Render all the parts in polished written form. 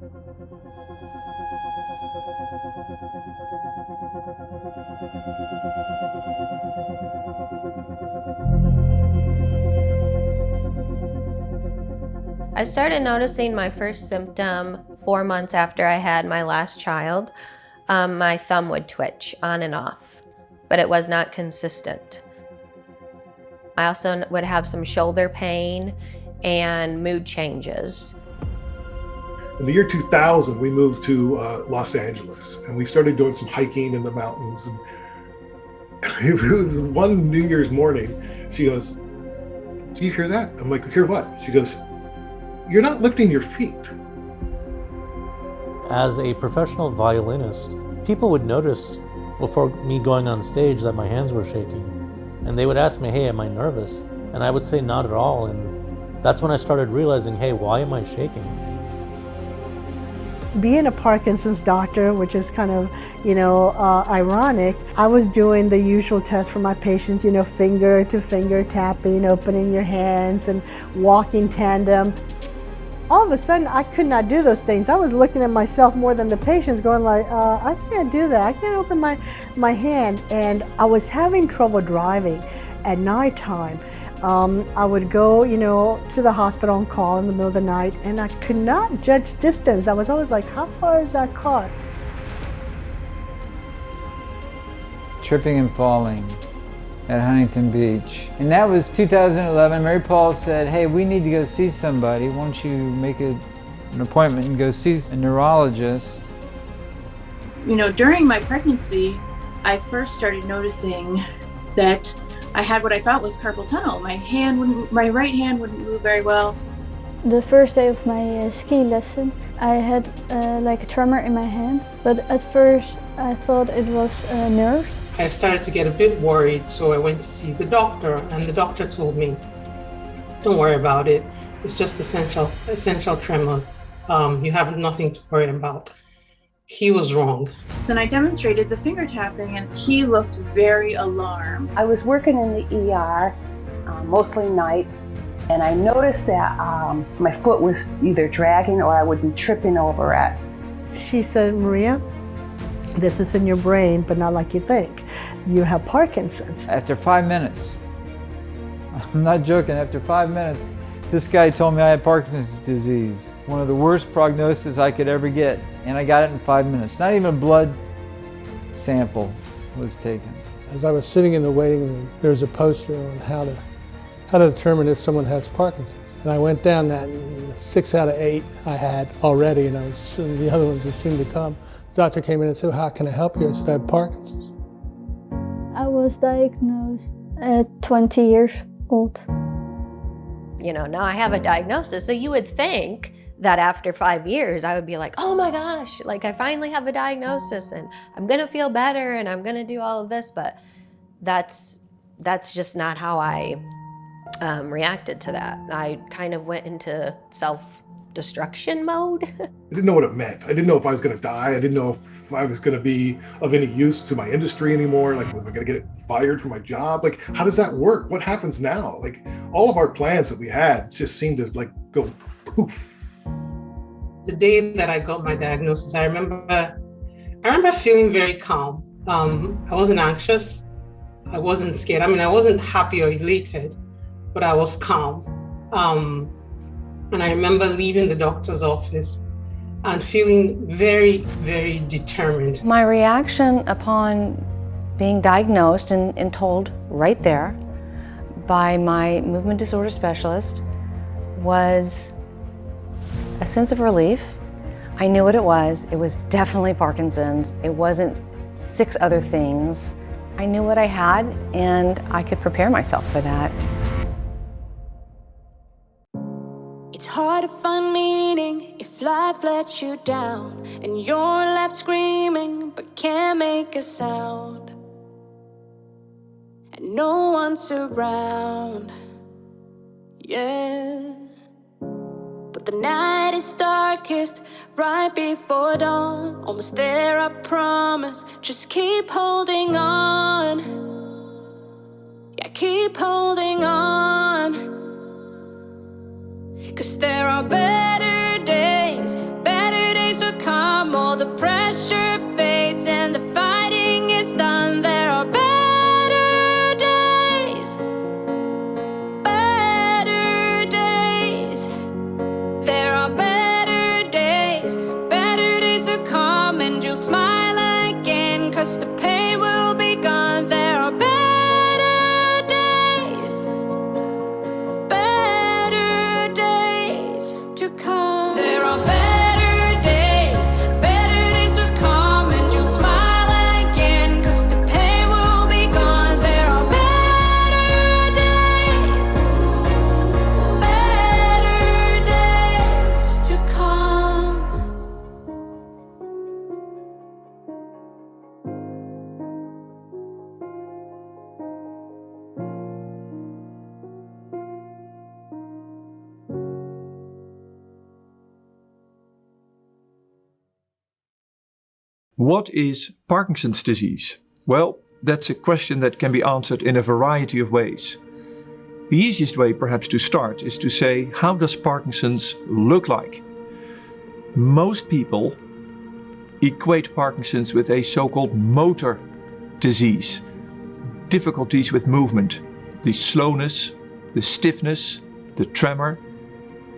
I started noticing my first symptom 4 months after I had my last child. My thumb would twitch on and off, but it was not consistent. I also would have some shoulder pain and mood changes. In the year 2000, we moved to Los Angeles, and we started doing some hiking in the mountains. And it was one New Year's morning, she goes, "Do you hear that?" I'm like, "Hear what?" She goes, "You're not lifting your feet." As a professional violinist, people would notice before me going on stage that my hands were shaking. And they would ask me, "Hey, am I nervous?" And I would say not at all. And that's when I started realizing, hey, why am I shaking? Being a Parkinson's doctor, which is kind of, ironic, I was doing the usual tests for my patients, finger to finger tapping, opening your hands and walking tandem. All of a sudden, I could not do those things. I was looking at myself more than the patients going like, I can't do that. I can't open my hand. And I was having trouble driving at nighttime. I would go, to the hospital on call in the middle of the night, and I could not judge distance. I was always like, how far is that car? Tripping and falling at Huntington Beach. And that was 2011. Mary Paul said, "Hey, we need to go see somebody. Won't you make an appointment and go see a neurologist?" During my pregnancy, I first started noticing that I had what I thought was carpal tunnel. My right hand wouldn't move very well. The first day of my ski lesson, I had like a tremor in my hand, but at first I thought it was nerves. I started to get a bit worried, so I went to see the doctor, and the doctor told me, "Don't worry about it. It's just essential tremors. You have nothing to worry about." He was wrong. And I demonstrated the finger tapping, and he looked very alarmed. I was working in the ER, mostly nights, and I noticed that my foot was either dragging or I would be tripping over it. She said, "Maria, this is in your brain, but not like you think. You have Parkinson's." After 5 minutes, I'm not joking, after 5 minutes, this guy told me I had Parkinson's disease, one of the worst prognoses I could ever get, and I got it in 5 minutes. Not even a blood sample was taken. As I was sitting in the waiting room, there was a poster on how to determine if someone has Parkinson's. And I went down that, and 6 out of 8 I had already, and the other ones were soon to come. The doctor came in and said, "How can I help you?" I said, "I have Parkinson's." I was diagnosed at 20 years old. Now I have a diagnosis, so you would think that after 5 years, I would be like, oh my gosh, like I finally have a diagnosis and I'm gonna feel better and I'm gonna do all of this, but that's just not how I reacted to that. I kind of went into self-destruction mode. I didn't know what it meant. I didn't know if I was gonna die. I didn't know if I was gonna be of any use to my industry anymore. Like, was I gonna get fired from my job? Like, how does that work? What happens now? Like, all of our plans that we had just seemed to go poof. The day that I got my diagnosis, I remember feeling very calm. I wasn't anxious. I wasn't scared. I wasn't happy or elated, but I was calm. And I remember leaving the doctor's office and feeling very, very determined. My reaction upon being diagnosed and told right there by my movement disorder specialist was a sense of relief. I knew what it was. It was definitely Parkinson's. It wasn't 6 other things. I knew what I had, and I could prepare myself for that. It's hard to find meaning if life lets you down and you're left screaming but can't make a sound, and no one's around. Yeah. But the night is darkest right before dawn. Almost there, I promise. Just keep holding on. Yeah, keep holding on. 'Cause there are better days What is Parkinson's disease? Well, that's a question that can be answered in a variety of ways. The easiest way perhaps to start is to say, how does Parkinson's look like? Most people equate Parkinson's with a so-called motor disease. Difficulties with movement, the slowness, the stiffness, the tremor,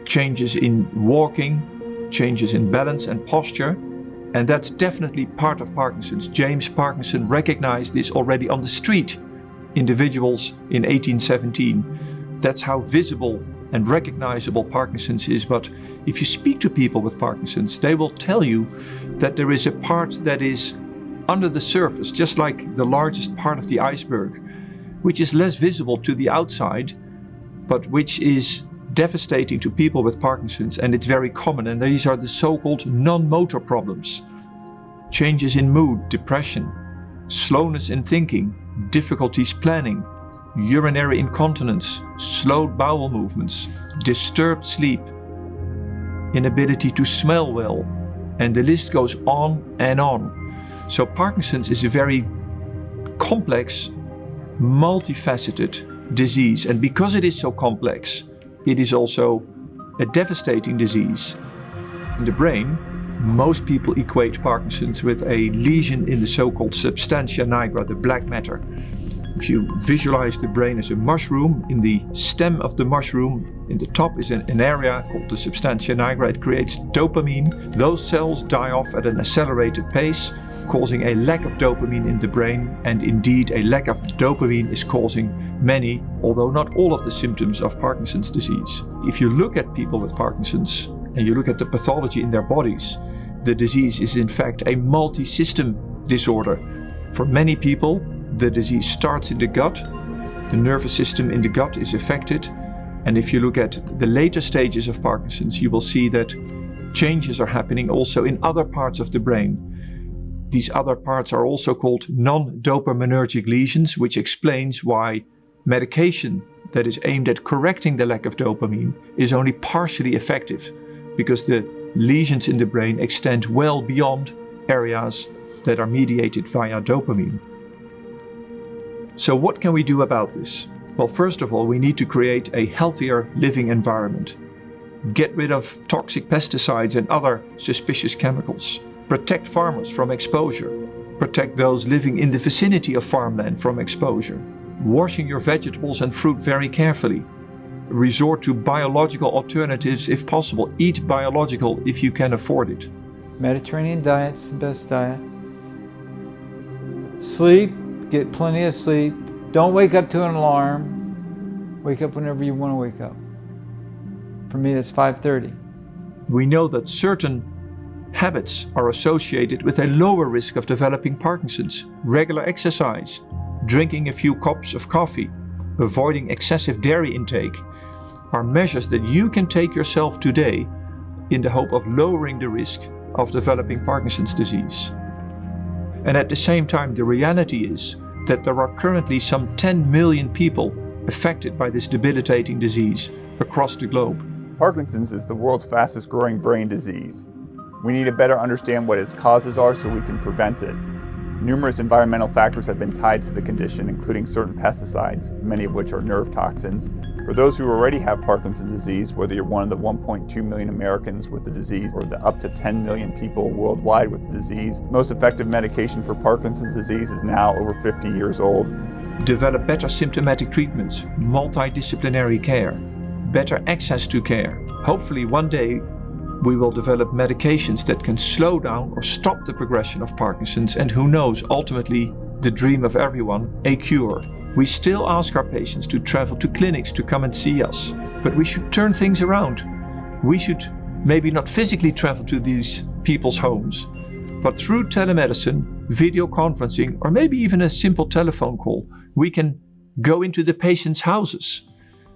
changes in walking, changes in balance and posture. And that's definitely part of Parkinson's. James Parkinson recognized this already on the street. Individuals in 1817. That's how visible and recognizable Parkinson's is. But if you speak to people with Parkinson's, they will tell you that there is a part that is under the surface, just like the largest part of the iceberg, which is less visible to the outside, but which is devastating to people with Parkinson's, and it's very common. And these are the so-called non-motor problems. Changes in mood, depression, slowness in thinking, difficulties planning, urinary incontinence, slowed bowel movements, disturbed sleep, inability to smell well, and the list goes on and on. So Parkinson's is a very complex, multifaceted disease, and because it is so complex, it is also a devastating disease. In the brain, most people equate Parkinson's with a lesion in the so-called substantia nigra, the black matter. If you visualize the brain as a mushroom, in the stem of the mushroom, in the top is an area called the substantia nigra. It creates dopamine. Those cells die off at an accelerated pace, causing a lack of dopamine in the brain. And indeed, a lack of dopamine is causing many, although not all of the symptoms of Parkinson's disease. If you look at people with Parkinson's and you look at the pathology in their bodies, the disease is in fact a multi-system disorder. For many people, the disease starts in the gut. The nervous system in the gut is affected. And if you look at the later stages of Parkinson's, you will see that changes are happening also in other parts of the brain. These other parts are also called non-dopaminergic lesions, which explains why medication that is aimed at correcting the lack of dopamine is only partially effective, because the lesions in the brain extend well beyond areas that are mediated via dopamine. So what can we do about this? Well, first of all, we need to create a healthier living environment. Get rid of toxic pesticides and other suspicious chemicals. Protect farmers from exposure. Protect those living in the vicinity of farmland from exposure. Washing your vegetables and fruit very carefully. Resort to biological alternatives if possible. Eat biological if you can afford it. Mediterranean diet's the best diet. Sleep, get plenty of sleep. Don't wake up to an alarm. Wake up whenever you want to wake up. For me, that's 5:30. We know that certain habits are associated with a lower risk of developing Parkinson's. Regular exercise, drinking a few cups of coffee, avoiding excessive dairy intake are measures that you can take yourself today in the hope of lowering the risk of developing Parkinson's disease. And at the same time, the reality is that there are currently some 10 million people affected by this debilitating disease across the globe. Parkinson's is the world's fastest growing brain disease. We need to better understand what its causes are so we can prevent it. Numerous environmental factors have been tied to the condition, including certain pesticides, many of which are nerve toxins. For those who already have Parkinson's disease, whether you're one of the 1.2 million Americans with the disease or the up to 10 million people worldwide with the disease, most effective medication for Parkinson's disease is now over 50 years old. Develop better symptomatic treatments, multidisciplinary care, better access to care. Hopefully one day we will develop medications that can slow down or stop the progression of Parkinson's, and who knows, ultimately the dream of everyone, a cure. We still ask our patients to travel to clinics to come and see us, but we should turn things around. We should maybe not physically travel to these people's homes, but through telemedicine, video conferencing, or maybe even a simple telephone call, we can go into the patients' houses.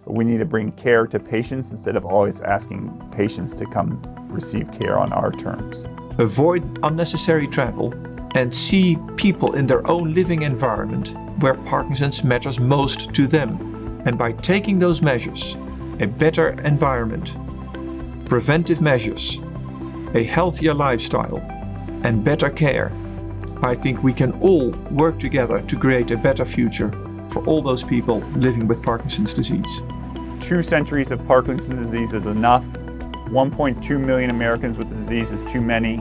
We need to bring care to patients instead of always asking patients to come receive care on our terms. Avoid unnecessary travel and see people in their own living environment where Parkinson's matters most to them. And by taking those measures, a better environment, preventive measures, a healthier lifestyle, and better care, I think we can all work together to create a better future for all those people living with Parkinson's disease. 2 centuries of Parkinson's disease is enough. 1.2 million Americans with the disease is too many.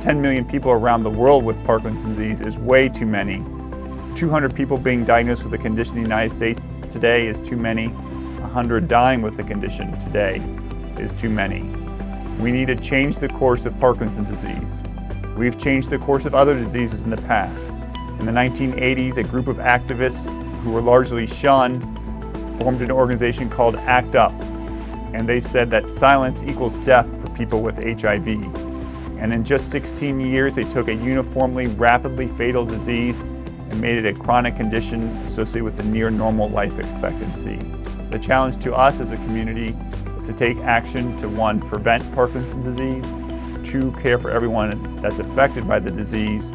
10 million people around the world with Parkinson's disease is way too many. 200 people being diagnosed with the condition in the United States today is too many. 100 dying with the condition today is too many. We need to change the course of Parkinson's disease. We've changed the course of other diseases in the past. In the 1980s, a group of activists who were largely shunned formed an organization called ACT UP, and they said that silence equals death for people with HIV. And in just 16 years, they took a uniformly rapidly fatal disease and made it a chronic condition associated with a near normal life expectancy. The challenge to us as a community is to take action to 1, prevent Parkinson's disease, 2, care for everyone that's affected by the disease,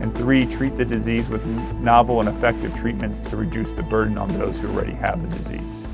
and 3, treat the disease with novel and effective treatments to reduce the burden on those who already have the disease.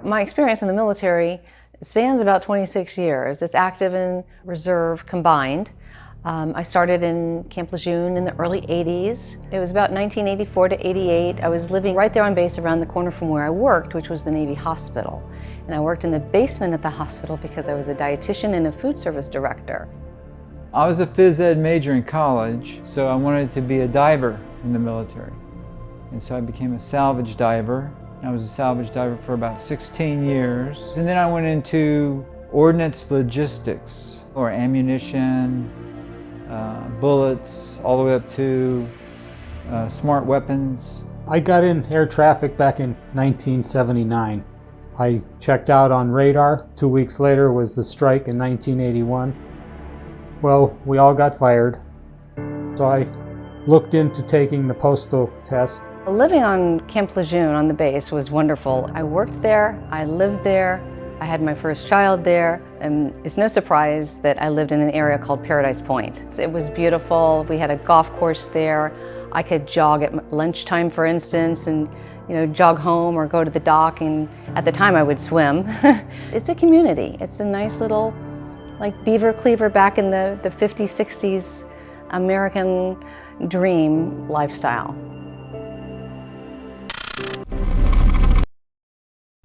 My experience in the military spans about 26 years. It's active and reserve combined. I started in Camp Lejeune in the early 80s. It was about 1984 to 88. I was living right there on base around the corner from where I worked, which was the Navy hospital. And I worked in the basement at the hospital because I was a dietitian and a food service director. I was a phys ed major in college, so I wanted to be a diver in the military. And so I became a salvage diver. I was a salvage diver for about 16 years. And then I went into ordnance logistics, or ammunition, bullets, all the way up to smart weapons. I got in air traffic back in 1979. I checked out on radar. 2 weeks later was the strike in 1981. Well, we all got fired. So I looked into taking the postal test. Living on Camp Lejeune on the base was wonderful. I worked there, I lived there, I had my first child there, and it's no surprise that I lived in an area called Paradise Point. It was beautiful. We had a golf course there. I could jog at lunchtime, for instance, and jog home or go to the dock, and at the time I would swim. It's a community. It's a nice little, like Beaver Cleaver back in the 50s, 60s American dream lifestyle.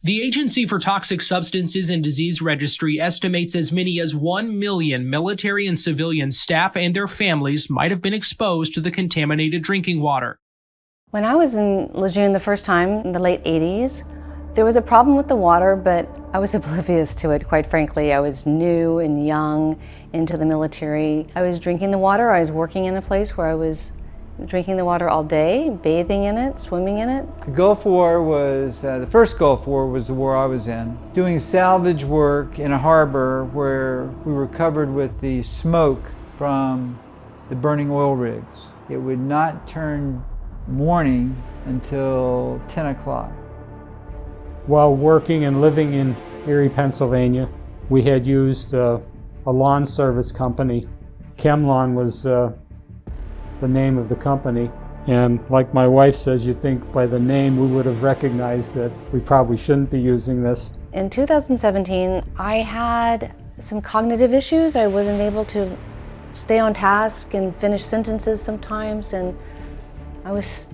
The Agency for Toxic Substances and Disease Registry estimates as many as 1 million military and civilian staff and their families might have been exposed to the contaminated drinking water. When I was in Lejeune the first time in the late 80s, there was a problem with the water, but I was oblivious to it, quite frankly. I was new and young into the military. I was drinking the water. I was working in a place where I was drinking the water all day, bathing in it, swimming in it. The Gulf War was, the first Gulf War was the war I was in. Doing salvage work in a harbor where we were covered with the smoke from the burning oil rigs. It would not turn morning until 10 o'clock. While working and living in Erie, Pennsylvania, we had used a lawn service company. ChemLawn was the name of the company, and like my wife says, you'd think by the name we would have recognized that we probably shouldn't be using this. In 2017, I had some cognitive issues. I wasn't able to stay on task and finish sentences sometimes, and I was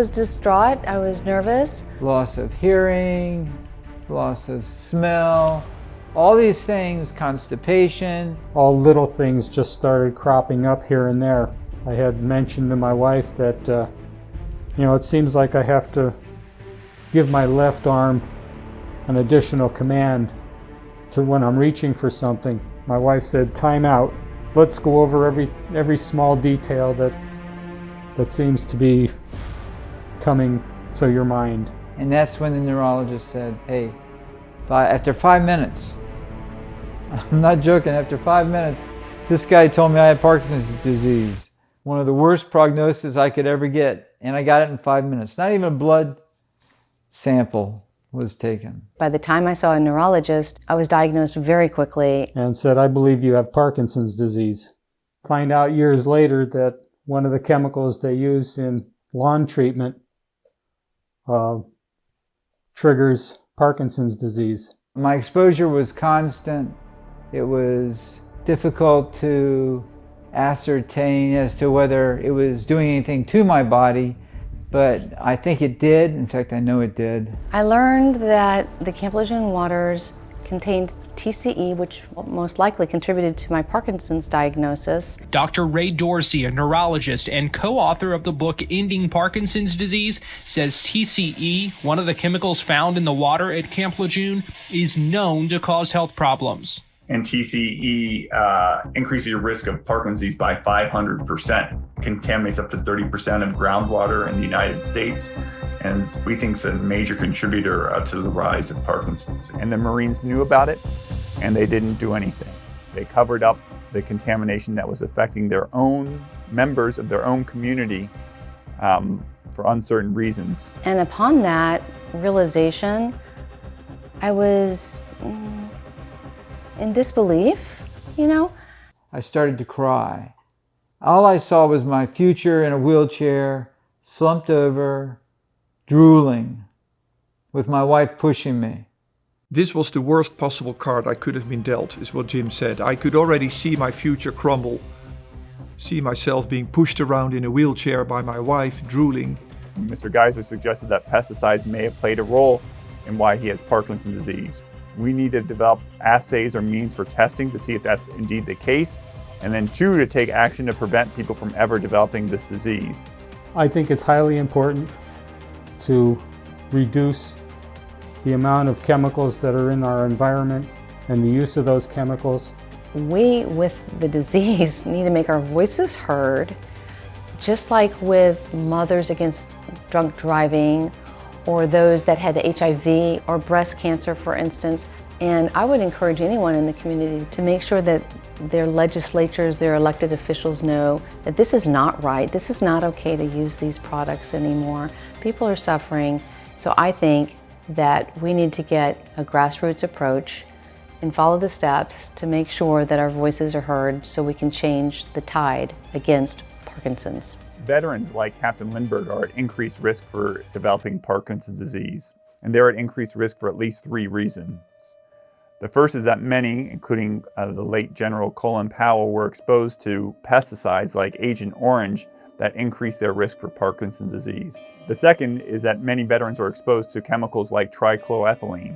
distraught, I was nervous. Loss of hearing, loss of smell, all these things, constipation. All little things just started cropping up here and there. I had mentioned to my wife that, it seems like I have to give my left arm an additional command to when I'm reaching for something. My wife said, time out. Let's go over every small detail that seems to be coming to your mind. And that's when the neurologist said, hey, after 5 minutes, I'm not joking, after 5 minutes, this guy told me I had Parkinson's disease. One of the worst prognoses I could ever get. And I got it in 5 minutes. Not even a blood sample was taken. By the time I saw a neurologist, I was diagnosed very quickly. And said, I believe you have Parkinson's disease. Find out years later that one of the chemicals they use in lawn treatment triggers Parkinson's disease. My exposure was constant. It was difficult to ascertain as to whether it was doing anything to my body, but I think it did. In fact, I know it did. I learned that the Campbellian waters contained TCE, which most likely contributed to my Parkinson's diagnosis. Dr. Ray Dorsey, a neurologist and co-author of the book Ending Parkinson's Disease, says TCE, one of the chemicals found in the water at Camp Lejeune, is known to cause health problems. And TCE increases your risk of Parkinson's disease by 500%, contaminates up to 30% of groundwater in the United States, and we think it's a major contributor to the rise of Parkinson's. And the Marines knew about it, and they didn't do anything. They covered up the contamination that was affecting their own members of their own community for uncertain reasons. And upon that realization, I was in disbelief, you know? I started to cry. All I saw was my future in a wheelchair, slumped over, drooling, with my wife pushing me. This was the worst possible card I could have been dealt, is what Jim said. I could already see my future crumble, see myself being pushed around in a wheelchair by my wife, drooling. Mr. Geiser suggested that pesticides may have played a role in why he has Parkinson's disease. We need to develop assays or means for testing to see if that's indeed the case, and then 2, to take action to prevent people from ever developing this disease. I think it's highly important to reduce the amount of chemicals that are in our environment and the use of those chemicals. We, with the disease, need to make our voices heard, just like with Mothers Against Drunk Driving, or those that had HIV or breast cancer, for instance. And I would encourage anyone in the community to make sure that their legislatures, their elected officials know that this is not right. This is not okay to use these products anymore. People are suffering. So I think that we need to get a grassroots approach and follow the steps to make sure that our voices are heard so we can change the tide against Parkinson's. Veterans like Captain Lindbergh are at increased risk for developing Parkinson's disease, and they're at increased risk for at least 3 reasons. The first is that many, including the late General Colin Powell, were exposed to pesticides like Agent Orange that increase their risk for Parkinson's disease. The second is that many veterans are exposed to chemicals like trichloroethylene.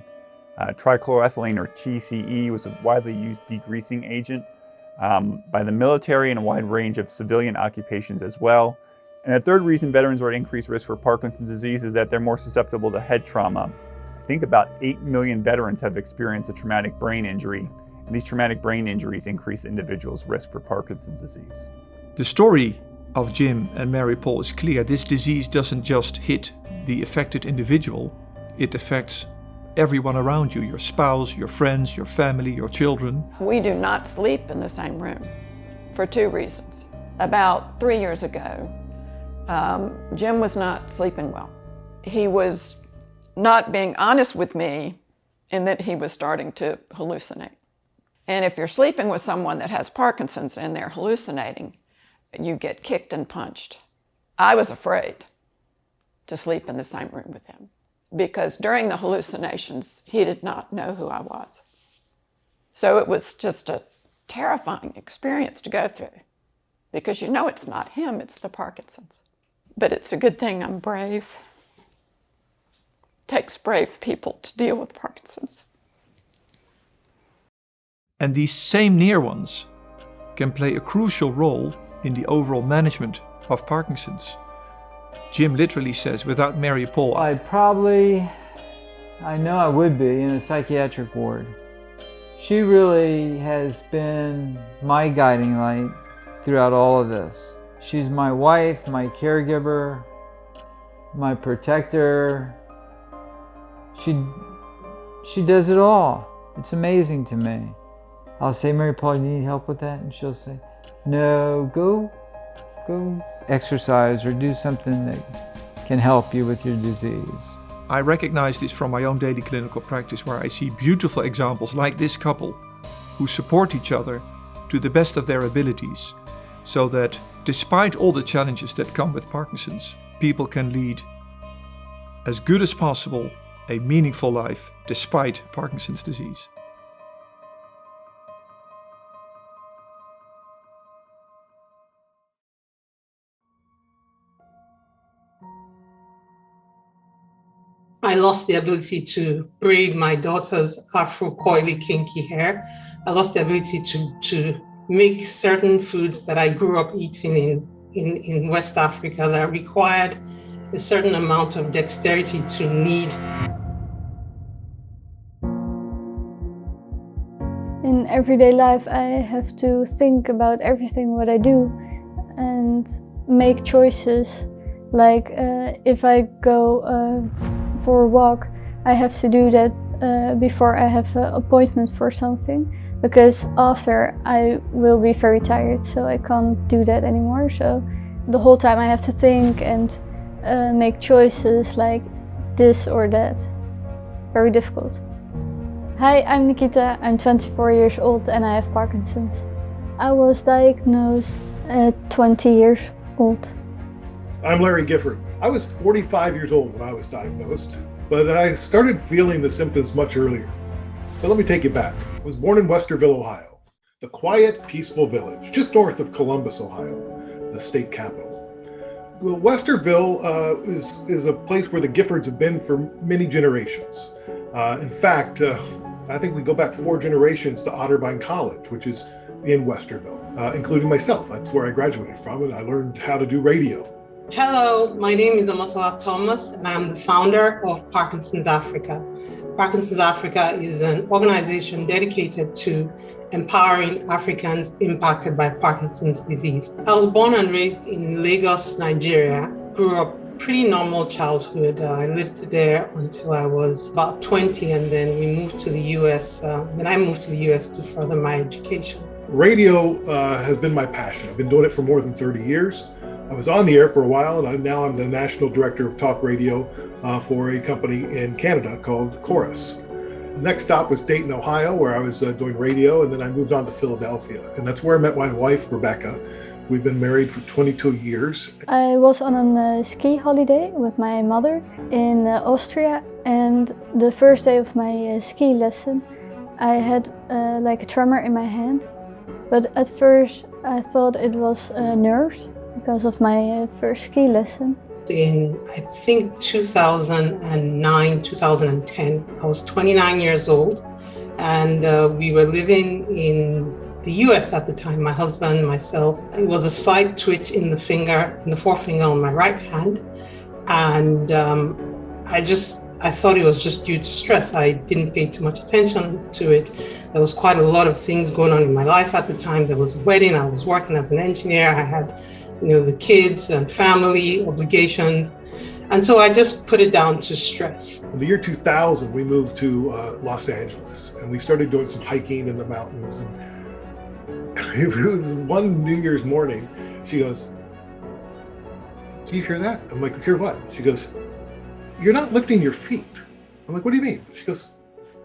Trichloroethylene, or TCE, was a widely used degreasing agent by the military and a wide range of civilian occupations as well. And the third reason veterans are at increased risk for Parkinson's disease is that they're more susceptible to head trauma. I think about 8 million veterans have experienced a traumatic brain injury, and these traumatic brain injuries increase the individual's risk for Parkinson's disease. The story of Jim and Mary Paul is clear. This disease doesn't just hit the affected individual, it affects everyone around you, your spouse, your friends, your family, your children. We do not sleep in the same room for 2 reasons. About 3 years ago, Jim was not sleeping well. He was not being honest with me in that he was starting to hallucinate. And if you're sleeping with someone that has Parkinson's and they're hallucinating, you get kicked and punched. I was afraid to sleep in the same room with him because during the hallucinations, he did not know who I was. So it was just a terrifying experience to go through because you know it's not him, it's the Parkinson's. But it's a good thing I'm brave. It takes brave people to deal with Parkinson's. And these same near ones can play a crucial role in the overall management of Parkinson's. Jim literally says, without Mary Paul, I know I would be in a psychiatric ward. She really has been my guiding light throughout all of this. She's my wife, my caregiver, my protector, She does it all. It's amazing to me. I'll say, Mary Paul, you need help with that? And she'll say, no, go exercise or do something that can help you with your disease. I recognize this from my own daily clinical practice, where I see beautiful examples like this couple who support each other to the best of their abilities, so that despite all the challenges that come with Parkinson's, people can lead as good as possible a meaningful life despite Parkinson's disease. I lost the ability to braid my daughter's afro coily kinky hair. I lost the ability to make certain foods that I grew up eating in West Africa that required a certain amount of dexterity to knead. In everyday life, I have to think about everything what I do and make choices. Like if I go for a walk, I have to do that before I have an appointment for something, because after I will be very tired, so I can't do that anymore. So the whole time I have to think and make choices like this or that. Very difficult. Hi, I'm Nikita. I'm 24 years old and I have Parkinson's. I was diagnosed at 20 years old. I'm Larry Gifford. I was 45 years old when I was diagnosed, but I started feeling the symptoms much earlier. But let me take you back. I was born in Westerville, Ohio, the quiet, peaceful village just north of Columbus, Ohio, the state capital. Well, Westerville is a place where the Giffords have been for many generations. In fact, I think we go back 4 generations to Otterbein College, which is in Westerville, including myself. That's where I graduated from, and I learned how to do radio. Hello, my name is Omosola Thomas, and I'm the founder of Parkinsons Africa. Parkinsons Africa is an organization dedicated to empowering Africans impacted by Parkinson's disease. I was born and raised in Lagos, Nigeria. Grew up pretty normal childhood. I lived there until I was about 20, and then we moved to the US. Then I moved to the US to further my education. Radio has been my passion. I've been doing it for more than 30 years. I was on the air for a while, and now I'm the national director of talk radio for a company in Canada called Chorus. Next stop was Dayton, Ohio, where I was doing radio, and then I moved on to Philadelphia. And that's where I met my wife, Rebecca. We've been married for 22 years. I was on a ski holiday with my mother in Austria, and the first day of my ski lesson, I had like a tremor in my hand. But at first I thought it was nerves because of my first ski lesson. In, I think, 2009, 2010, I was 29 years old, and we were living in the US at the time, my husband, myself. It was a slight twitch in the forefinger on my right hand, and I thought it was just due to stress. I didn't pay too much attention to it. There was quite a lot of things going on in my life at the time. There was a wedding, I was working as an engineer, I had the kids and family obligations. And so I just put it down to stress. In the year 2000, we moved to Los Angeles, and we started doing some hiking in the mountains. And it was one New Year's morning, she goes, "Do you hear that?" I'm like, "Hear what?" She goes, "You're not lifting your feet." I'm like, "What do you mean?" She goes,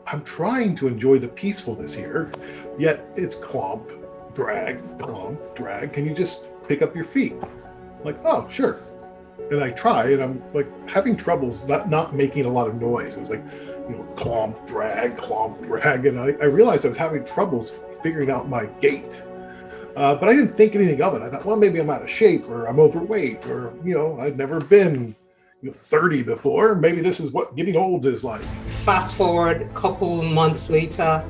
"I'm trying to enjoy the peacefulness here, yet it's clomp, drag, can you just pick up your feet?" I'm like, "Oh, sure." And I try, and I'm like having troubles not making a lot of noise. It was like, clomp, drag, and I realized I was having troubles figuring out my gait. But I didn't think anything of it. I thought, well, maybe I'm out of shape, or I'm overweight, or I'd never been 30 before. Maybe this is what getting old is like. Fast forward a couple months later,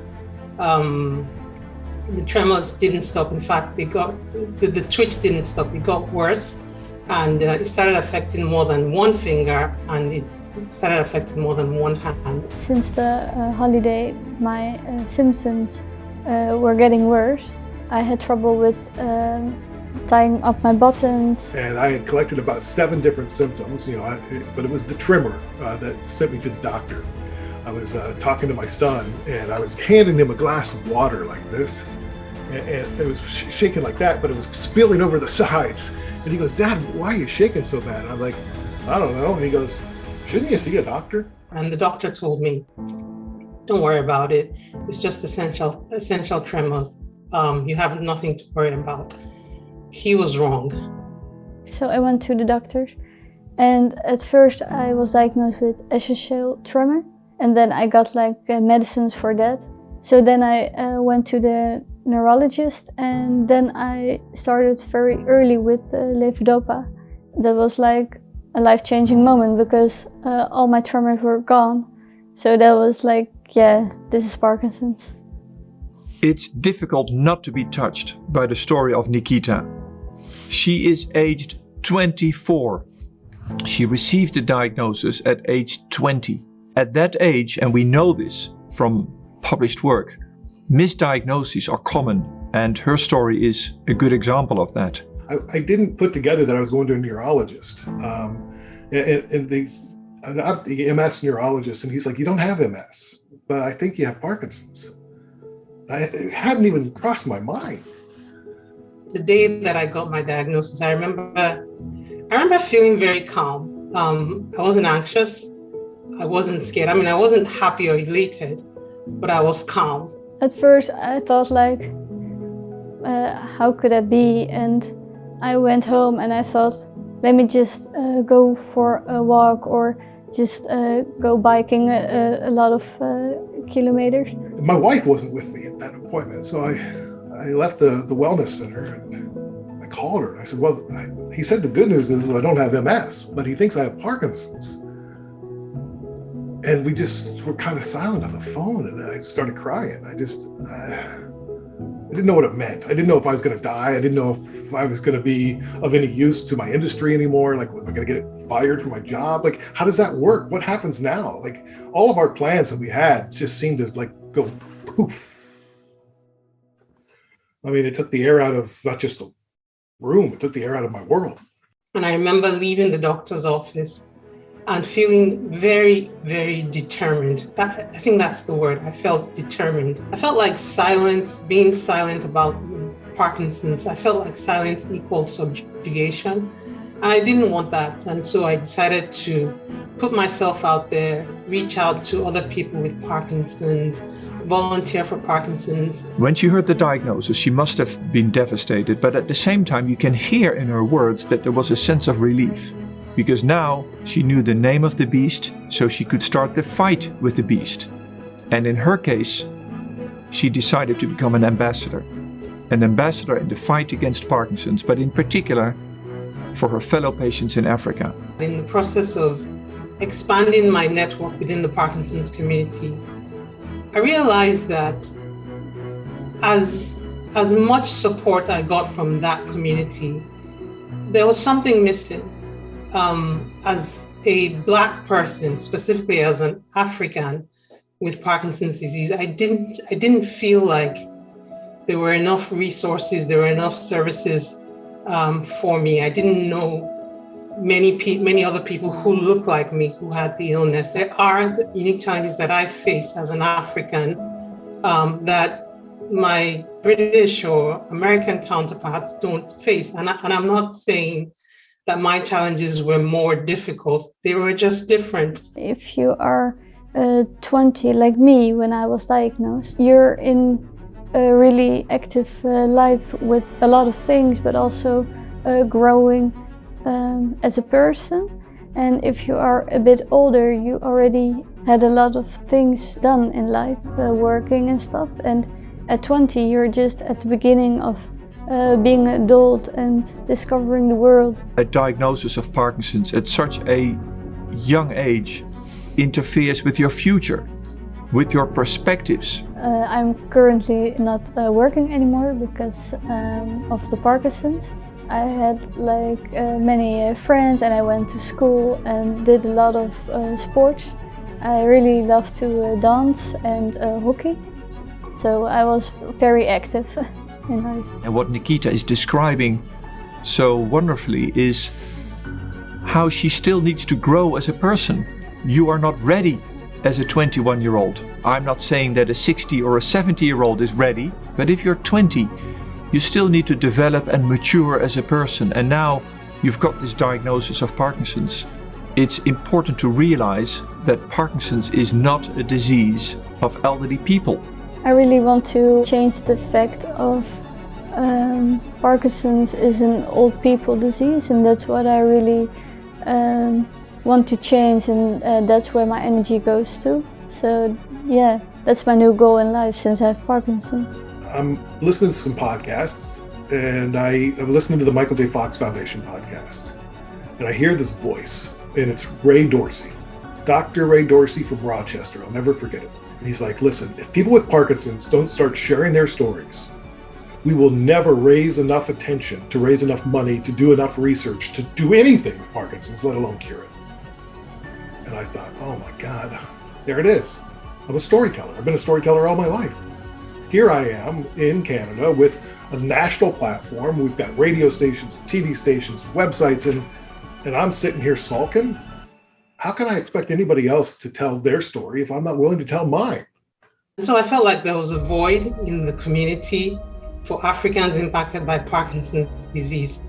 the tremors didn't stop. In fact, the twitch didn't stop. It got worse, and it started affecting more than one finger, and it started affecting more than one hand. Since the holiday, my symptoms were getting worse. I had trouble with tying up my buttons. And I had collected about 7 different symptoms, but it was the tremor that sent me to the doctor. I was talking to my son, and I was handing him a glass of water like this, and it was shaking like that, but it was spilling over the sides. And he goes, "Dad, why are you shaking so bad?" I'm like, "I don't know." And he goes, "Shouldn't you see a doctor?" And the doctor told me, "Don't worry about it. It's just essential tremors. You have nothing to worry about." He was wrong. So I went to the doctor, and at first I was diagnosed with essential tremor, and then I got medicines for that. So then I went to the neurologist, and then I started very early with levodopa. That was like a life-changing moment because all my tremors were gone. So that was like, yeah, this is Parkinson's. It's difficult not to be touched by the story of Nikita. She is aged 24. She received the diagnosis at age 20. At that age, and we know this from published work, misdiagnoses are common, and her story is a good example of that. I didn't put together that I was going to a neurologist. I'm the MS neurologist, and he's like, "You don't have MS, but I think you have Parkinson's." It hadn't even crossed my mind. The day that I got my diagnosis, I remember feeling very calm. I wasn't anxious. I wasn't scared. I mean, I wasn't happy or elated, but I was calm. At first, I thought how could that be? And I went home and I thought, let me just go for a walk or just go biking a lot of kilometers. My wife wasn't with me at that appointment, so I left the wellness center and I called her. I said, "Well, he said the good news is I don't have MS, but he thinks I have Parkinson's." And we just were kind of silent on the phone, and I started crying. I didn't know what it meant. I didn't know if I was going to die. I didn't know if I was going to be of any use to my industry anymore. Like, was I going to get fired from my job? Like, how does that work? What happens now? Like, all of our plans that we had just seemed to go poof. I mean, it took the air out of not just the room, it took the air out of my world. And I remember leaving the doctor's office and feeling very, very determined. I think that's the word. I felt determined. I felt like silence, being silent about Parkinson's, I felt like silence equaled subjugation. I didn't want that. And so I decided to put myself out there, reach out to other people with Parkinson's, volunteer for Parkinson's. When she heard the diagnosis, she must have been devastated, but at the same time, you can hear in her words that there was a sense of relief. Because now she knew the name of the beast, so she could start the fight with the beast. And in her case, she decided to become an ambassador in the fight against Parkinson's, but in particular for her fellow patients in Africa. In the process of expanding my network within the Parkinson's community, I realized that as much support I got from that community, there was something missing. As a Black person, specifically as an African with Parkinson's disease, I didn't feel like there were enough resources, there were enough services for me. I didn't know many other people who look like me who had the illness. There are the unique challenges that I face as an African that my British or American counterparts don't face. And I'm not saying that my challenges were more difficult. They were just different. If you are 20 like me when I was diagnosed, you're in a really active life with a lot of things, but also growing as a person. And if you are a bit older, you already had a lot of things done in life, working and stuff. And at 20, you're just at the beginning of being an adult and discovering the world. A diagnosis of Parkinson's at such a young age interferes with your future, with your perspectives. I'm currently not working anymore because of the Parkinson's. I had many friends, and I went to school and did a lot of sports. I really love to dance and hockey, so I was very active. And what Nikita is describing so wonderfully is how she still needs to grow as a person. You are not ready as a 21-year-old. I'm not saying that a 60 or a 70-year-old is ready, but if you're 20, you still need to develop and mature as a person. And now you've got this diagnosis of Parkinson's. It's important to realize that Parkinson's is not a disease of elderly people. I really want to change the fact of Parkinson's is an old people disease, and that's what I really want to change, and that's where my energy goes to. So yeah, that's my new goal in life since I have Parkinson's. I'm listening to some podcasts, and I'm listening to the Michael J. Fox Foundation podcast, and I hear this voice, and it's Ray Dorsey, Dr. Ray Dorsey from Rochester. I'll never forget it. And he's like, listen, if people with Parkinson's don't start sharing their stories, we will never raise enough attention to raise enough money to do enough research to do anything with Parkinson's, let alone cure it. And I thought, oh my God, there it is. I'm a storyteller. I've been a storyteller all my life. Here I am in Canada with a national platform. We've got radio stations, TV stations, websites, and I'm sitting here sulking. How can I expect anybody else to tell their story if I'm not willing to tell mine? So I felt like there was a void in the community for Africans impacted by Parkinson's disease.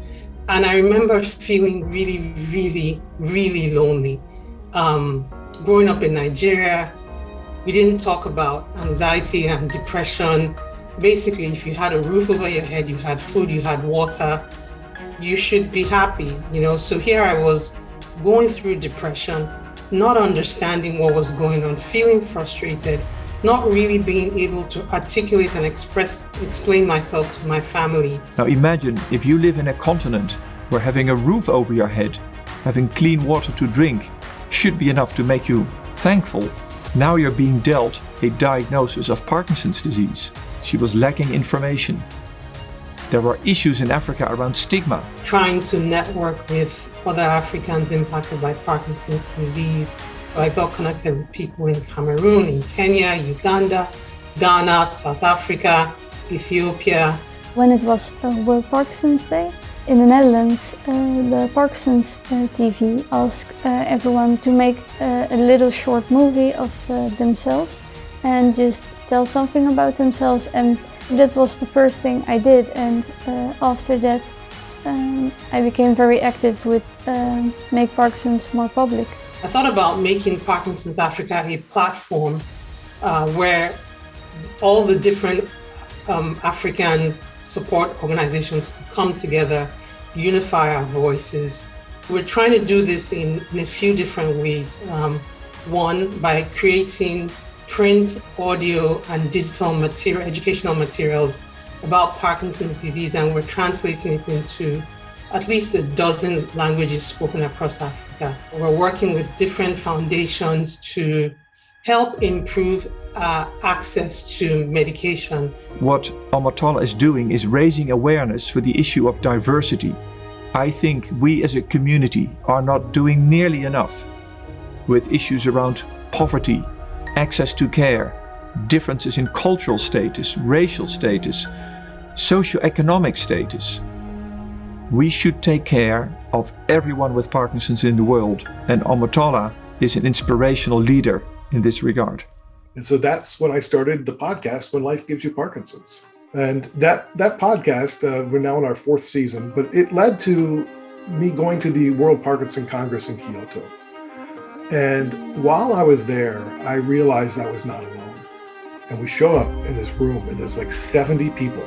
And I remember feeling really, really, really lonely. Growing up in Nigeria, we didn't talk about anxiety and depression. Basically, if you had a roof over your head, you had food, you had water, you should be happy, So here I was going through depression, not understanding what was going on, feeling frustrated, not really being able to articulate and explain myself to my family. Now imagine if you live in a continent where having a roof over your head, having clean water to drink, should be enough to make you thankful. Now you're being dealt a diagnosis of Parkinson's disease. She was lacking information. There were issues in Africa around stigma. Trying to network with other Africans impacted by Parkinson's disease. I got connected with people in Cameroon, in Kenya, Uganda, Ghana, South Africa, Ethiopia. When it was World Parkinson's Day in the Netherlands, the Parkinsons TV asked everyone to make a little short movie of themselves and just tell something about themselves, and that was the first thing I did. And after that I became very active with Make Parkinson's More Public. I thought about making Parkinsons Africa a platform where all the different African support organizations come together, unify our voices. We're trying to do this in a few different ways. One, by creating print, audio, and digital educational materials about Parkinson's disease, and we're translating it into at least a dozen languages spoken across Africa. We're working with different foundations to help improve access to medication. What Omotola is doing is raising awareness for the issue of diversity. I think we as a community are not doing nearly enough with issues around poverty, access to care, differences in cultural status, racial status, socioeconomic status. We should take care of everyone with Parkinson's in the world, and Omotola is an inspirational leader in this regard. And so that's when I started the podcast, When Life Gives You Parkinson's. And that podcast, we're now in our 4th season, but it led to me going to the World Parkinson Congress in Kyoto. And while I was there, I realized I was not alone. And we show up in this room, and there's like 70 people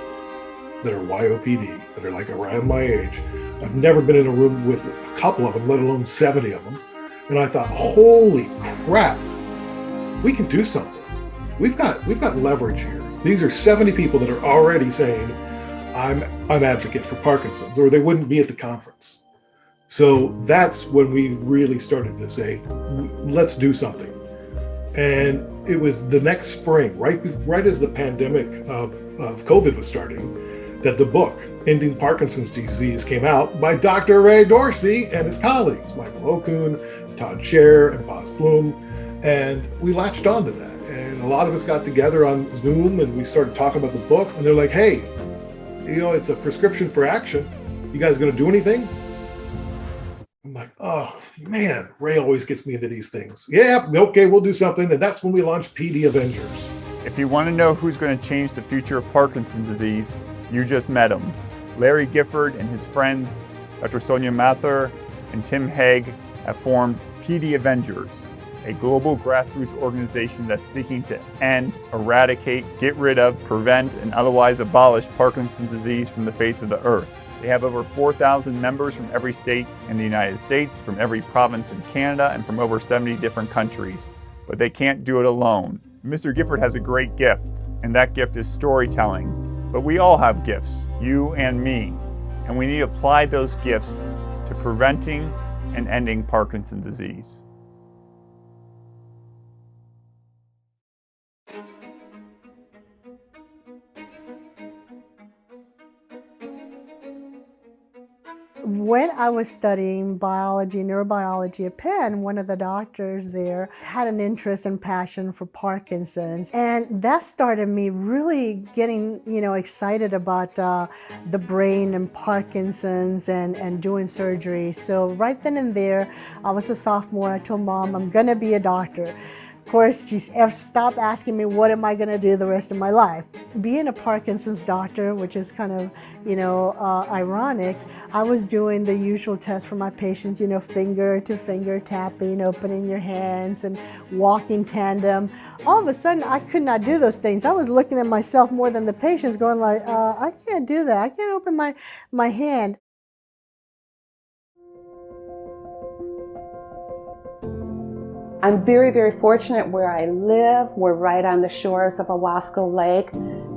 that are YOPD, that are like around my age. I've never been in a room with a couple of them, let alone 70 of them. And I thought, holy crap, we can do something. We've got leverage here. These are 70 people that are already saying, I'm an advocate for Parkinson's, or they wouldn't be at the conference. So that's when we really started to say, let's do something. And it was the next spring, right as the pandemic of COVID was starting, that the book, Ending Parkinson's Disease, came out by Dr. Ray Dorsey and his colleagues, Michael Okun, Todd Scher, and Boz Bloom. And we latched onto that. And a lot of us got together on Zoom and we started talking about the book. And they're like, hey, it's a prescription for action. You guys gonna do anything? I'm like, oh man, Ray always gets me into these things. Yeah, okay, we'll do something. And that's when we launched PD Avengers. If you want to know who's going to change the future of Parkinson's disease, you just met him. Larry Gifford and his friends, Dr. Sonia Mather and Tim Haig, have formed PD Avengers, a global grassroots organization that's seeking to end, eradicate, get rid of, prevent, and otherwise abolish Parkinson's disease from the face of the earth. They have over 4,000 members from every state in the United States, from every province in Canada, and from over 70 different countries. But they can't do it alone. Mr. Gifford has a great gift, and that gift is storytelling. But we all have gifts, you and me, and we need to apply those gifts to preventing and ending Parkinson's disease. When I was studying biology, neurobiology at Penn, one of the doctors there had an interest and passion for Parkinson's. And that started me really getting, excited about the brain and Parkinson's and doing surgery. So right then and there, I was a sophomore. I told Mom, I'm going to be a doctor. Of course, she stopped asking me, what am I going to do the rest of my life? Being a Parkinson's doctor, which is kind of, ironic, I was doing the usual tests for my patients, finger to finger tapping, opening your hands and walking tandem. All of a sudden, I could not do those things. I was looking at myself more than the patients going like, I can't do that. I can't open my hand. I'm very, very fortunate where I live. We're right on the shores of Owasco Lake.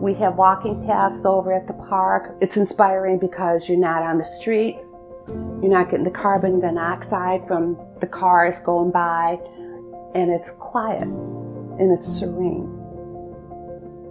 We have walking paths over at the park. It's inspiring because you're not on the streets. You're not getting the carbon monoxide from the cars going by. And it's quiet and it's serene.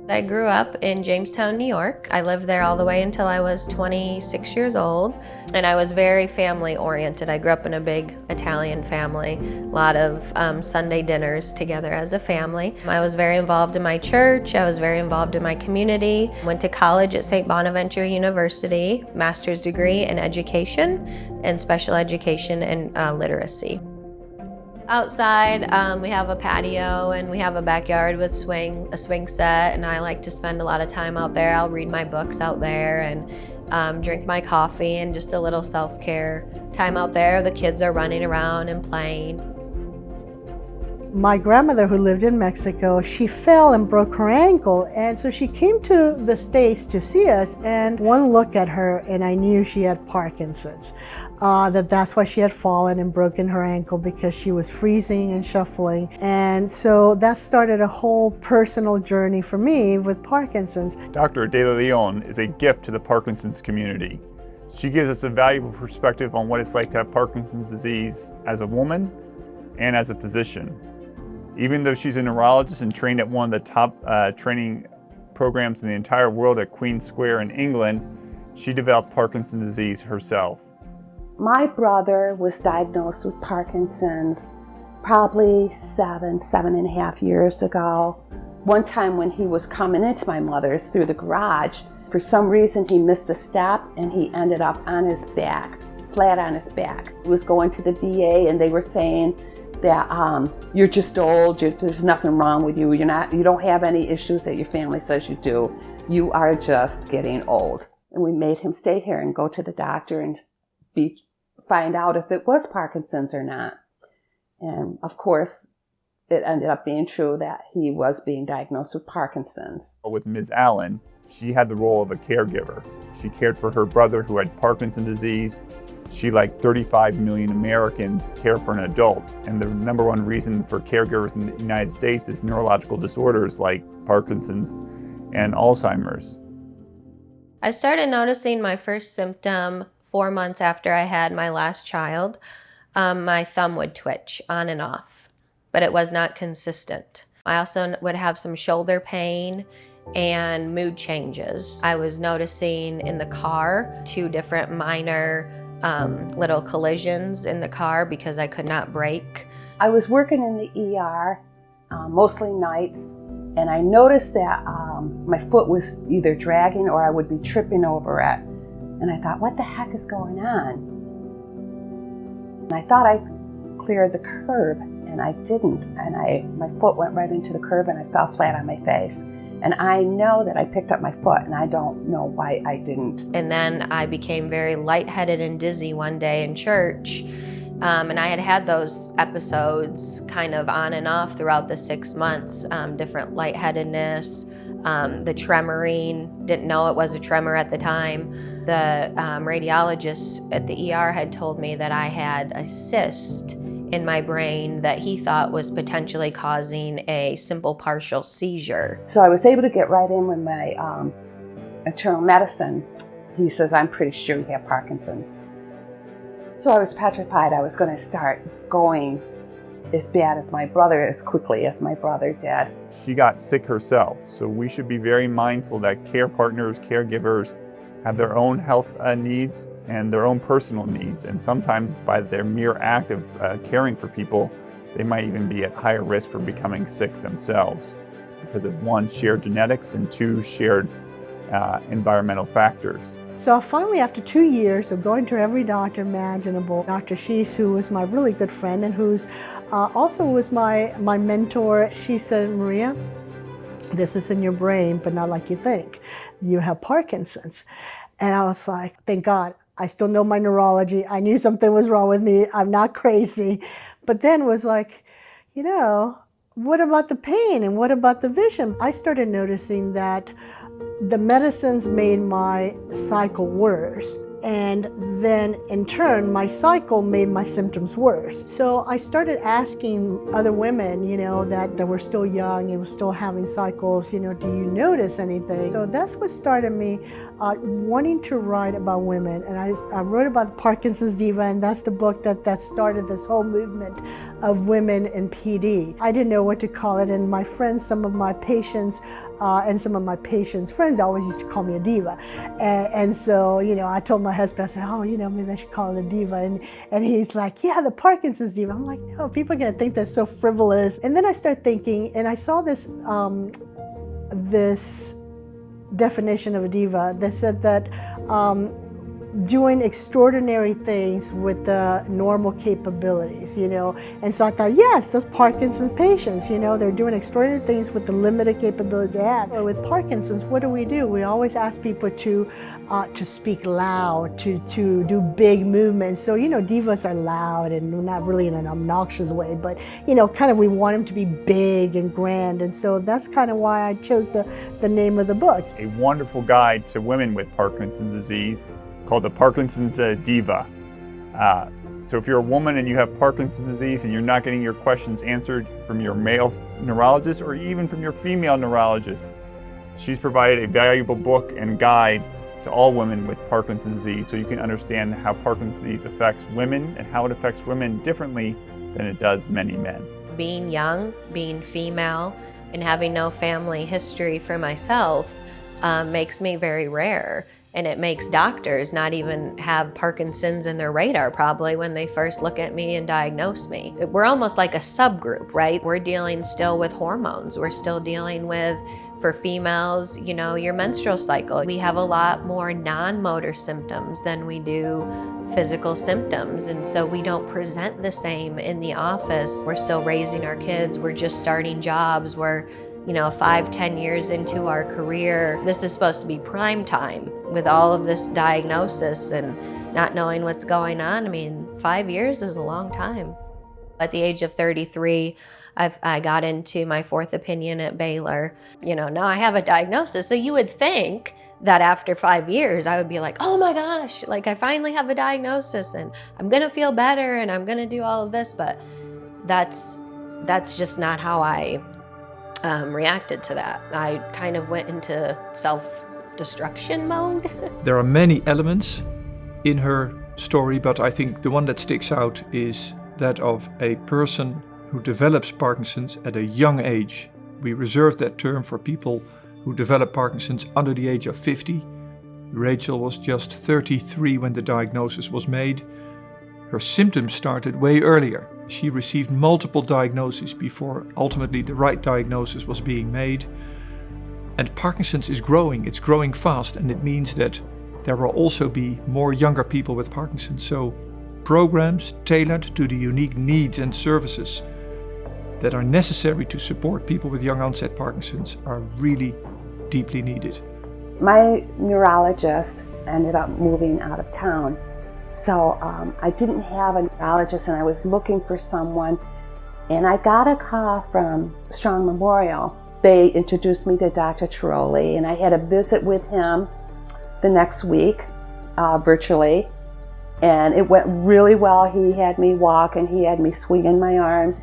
I grew up in Jamestown, New York. I lived there all the way until I was 26 years old, and I was very family oriented. I grew up in a big Italian family, a lot of Sunday dinners together as a family. I was very involved in my church. I was very involved in my community. Went to college at St. Bonaventure University, master's degree in education and special education and literacy. Outside, we have a patio and we have a backyard with a swing set, and I like to spend a lot of time out there. I'll read my books out there and drink my coffee and just a little self-care time out there. The kids are running around and playing. My grandmother, who lived in Mexico, she fell and broke her ankle, and so she came to the States to see us, and one look at her and I knew she had Parkinson's. That's why she had fallen and broken her ankle, because she was freezing and shuffling. And so that started a whole personal journey for me with Parkinson's. Dr. De Leon is a gift to the Parkinson's community. She gives us a valuable perspective on what it's like to have Parkinson's disease as a woman and as a physician. Even though she's a neurologist and trained at one of the top training programs in the entire world at Queen Square in England, she developed Parkinson's disease herself. My brother was diagnosed with Parkinson's probably 7.5 years ago. One time when he was coming into my mother's through the garage, for some reason he missed a step and he ended up on his back, flat on his back. He was going to the VA and they were saying that you're just old, there's nothing wrong with you, you don't have any issues that your family says you do, you are just getting old. And we made him stay here and go to the doctor and find out if it was Parkinson's or not. And of course, it ended up being true that he was being diagnosed with Parkinson's. With Ms. Allen, she had the role of a caregiver. She cared for her brother who had Parkinson's disease. She, like 35 million Americans, care for an adult. And the number one reason for caregivers in the United States is neurological disorders like Parkinson's and Alzheimer's. I started noticing my first symptom 4 months after I had my last child. My thumb would twitch on and off, but it was not consistent. I also would have some shoulder pain and mood changes. I was noticing in the car 2 different minor little collisions in the car because I could not brake. I was working in the ER, mostly nights, and I noticed that my foot was either dragging or I would be tripping over it. And I thought, what the heck is going on? And I thought I cleared the curb, and I didn't. And my foot went right into the curb, and I fell flat on my face. And I know that I picked up my foot, and I don't know why I didn't. And then I became very lightheaded and dizzy one day in church. And I had those episodes kind of on and off throughout the 6 months, different lightheadedness, the tremoring, didn't know it was a tremor at the time. The radiologist at the ER had told me that I had a cyst in my brain that he thought was potentially causing a simple partial seizure. So I was able to get right in with my internal medicine. He says, I'm pretty sure you have Parkinson's. So I was petrified I was going to start going as bad as my brother, as quickly as my brother did. She got sick herself, so we should be very mindful that care partners, caregivers have their own health needs and their own personal needs, and sometimes by their mere act of caring for people, they might even be at higher risk for becoming sick themselves because of one, shared genetics, and two, shared environmental factors. So finally, after 2 years of going to every doctor imaginable, Dr. Shees, who was my really good friend and who's also was my mentor, she said, Maria, this is in your brain, but not like you think. You have Parkinson's. And I was like, thank God, I still know my neurology. I knew something was wrong with me. I'm not crazy. But then was like, you know, what about the pain and what about the vision? I started noticing that the medicines made my cycle worse. And then in turn, my cycle made my symptoms worse. So I started asking other women, you know, that were still young and were still having cycles, you know, do you notice anything? So that's what started me wanting to write about women. And I wrote about the Parkinsons Diva, and that's the book that started this whole movement of women in PD. I didn't know what to call it, and my friends, some of my patients, and some of my patients' friends always used to call me a diva. And so, you know, I told my husband, I said, oh, you know, maybe I should call it a diva. And he's like, yeah, the Parkinson's Diva. I'm like, no, people are going to think that's so frivolous. And then I started thinking, and I saw this, this definition of a diva that said that doing extraordinary things with the normal capabilities, you know. And so I thought, yes, those Parkinson's patients, you know, they're doing extraordinary things with the limited capabilities they have. But with Parkinson's, what do? We always ask people to speak loud, to do big movements. So, you know, divas are loud and not really in an obnoxious way, but, you know, kind of we want them to be big and grand. And so that's kind of why I chose the name of the book. A wonderful guide to women with Parkinson's disease called the Parkinsons Diva. So if you're a woman and you have Parkinson's disease and you're not getting your questions answered from your male neurologist or even from your female neurologist, she's provided a valuable book and guide to all women with Parkinson's disease so you can understand how Parkinson's disease affects women and how it affects women differently than it does many men. Being young, being female, and having no family history for myself makes me very rare. And it makes doctors not even have Parkinson's in their radar probably when they first look at me and diagnose me. We're almost like a subgroup, right? We're dealing still with hormones. We're still dealing with, for females, you know, your menstrual cycle. We have a lot more non-motor symptoms than we do physical symptoms. And so we don't present the same in the office. We're still raising our kids. We're just starting jobs. We're, you know, 5-10 years into our career. This is supposed to be prime time with all of this diagnosis and not knowing what's going on. I mean, 5 years is a long time. At the age of 33, I got into my fourth opinion at Baylor. You know, now I have a diagnosis, so you would think that after 5 years, I would be like, oh my gosh, like I finally have a diagnosis and I'm gonna feel better and I'm gonna do all of this, but that's just not how I reacted to that. I kind of went into self-destruction mode. There are many elements in her story, but I think the one that sticks out is that of a person who develops Parkinson's at a young age. We reserve that term for people who develop Parkinson's under the age of 50. Rachel was just 33 when the diagnosis was made. Her symptoms started way earlier. She received multiple diagnoses before ultimately the right diagnosis was being made. And Parkinson's is growing, it's growing fast, and it means that there will also be more younger people with Parkinson's. So programs tailored to the unique needs and services that are necessary to support people with young onset Parkinson's are really deeply needed. My neurologist ended up moving out of town, so I didn't have a neurologist, and I was looking for someone, and I got a call from Strong Memorial. They introduced me to Dr. Tiroli, and I had a visit with him the next week, virtually, and it went really well. He had me walk, and he had me swinging my arms,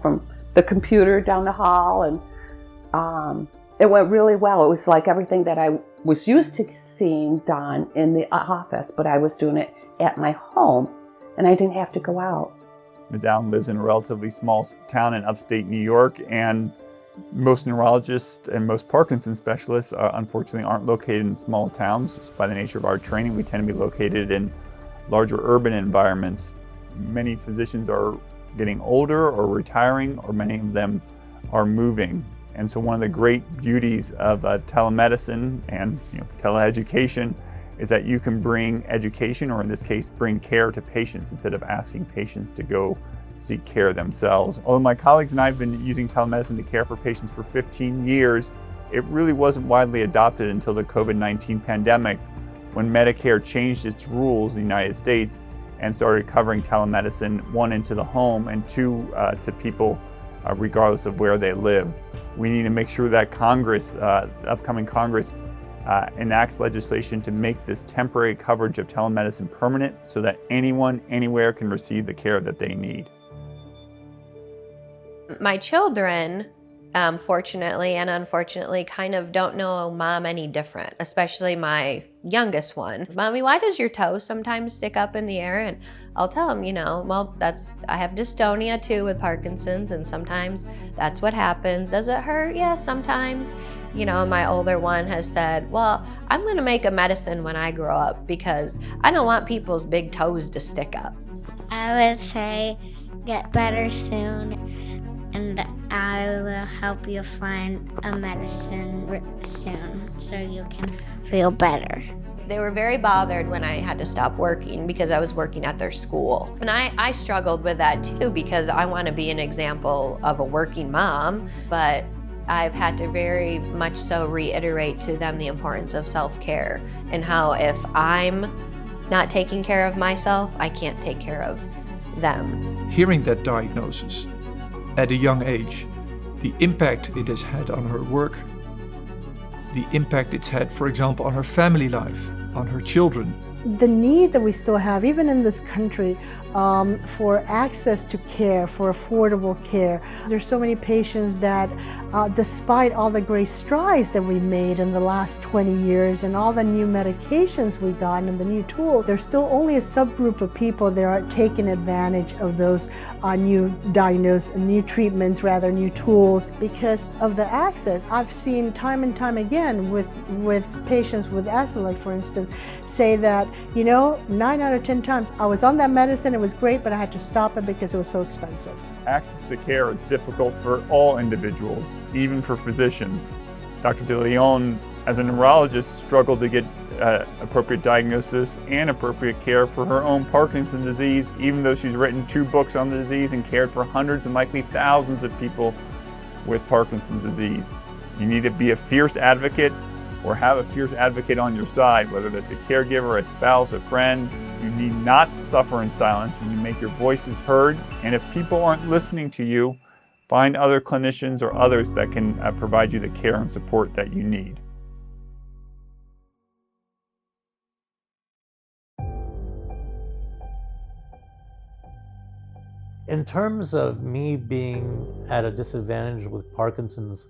from the computer down the hall, and it went really well. It was like everything that I was used to seeing done in the office, but I was doing it at my home, and I didn't have to go out. Ms. Allen lives in a relatively small town in upstate New York, and most neurologists and most Parkinson's specialists unfortunately aren't located in small towns. Just by the nature of our training, we tend to be located in larger urban environments. Many physicians are getting older or retiring, or many of them are moving. And so one of the great beauties of telemedicine and teleeducation is that you can bring education, or in this case, bring care to patients instead of asking patients to go seek care themselves. Although my colleagues and I have been using telemedicine to care for patients for 15 years, it really wasn't widely adopted until the COVID-19 pandemic, when Medicare changed its rules in the United States and started covering telemedicine, one, into the home, and two, to people regardless of where they live. We need to make sure that Congress, upcoming Congress, enacts legislation to make this temporary coverage of telemedicine permanent so that anyone, anywhere can receive the care that they need. My children, fortunately and unfortunately, kind of don't know mom any different, especially my youngest one. Mommy, why does your toe sometimes stick up in the air? And I'll tell them, well, I have dystonia too with Parkinson's, and sometimes that's what happens. Does it hurt? Yeah, sometimes. My older one has said, well, I'm going to make a medicine when I grow up because I don't want people's big toes to stick up. I would say get better soon, and I will help you find a medicine soon so you can feel better. They were very bothered when I had to stop working because I was working at their school. And I struggled with that too, because I want to be an example of a working mom, but I've had to very much so reiterate to them the importance of self-care and how if I'm not taking care of myself, I can't take care of them. Hearing that diagnosis at a young age, the impact it has had on her work, the impact it's had, for example, on her family life, on her children. The need that we still have, even in this country, for access to care, for affordable care. There's so many patients that, despite all the great strides that we made in the last 20 years and all the new medications we got and the new tools, there's still only a subgroup of people that are taking advantage of those new diagnoses, new treatments, rather new tools, because of the access. I've seen time and time again with patients with asthma, like for instance, say that, 9 out of 10 times I was on that medicine, it was great, but I had to stop it because it was so expensive. Access to care is difficult for all individuals, even for physicians. Dr. De Leon, as a neurologist, struggled to get appropriate diagnosis and appropriate care for her own Parkinson's disease, even though she's written 2 books on the disease and cared for hundreds and likely thousands of people with Parkinson's disease. You need to be a fierce advocate or have a fierce advocate on your side, whether that's a caregiver, a spouse, a friend. You need not suffer in silence. You need to make your voices heard. And if people aren't listening to you, find other clinicians or others that can provide you the care and support that you need. In terms of me being at a disadvantage with Parkinson's,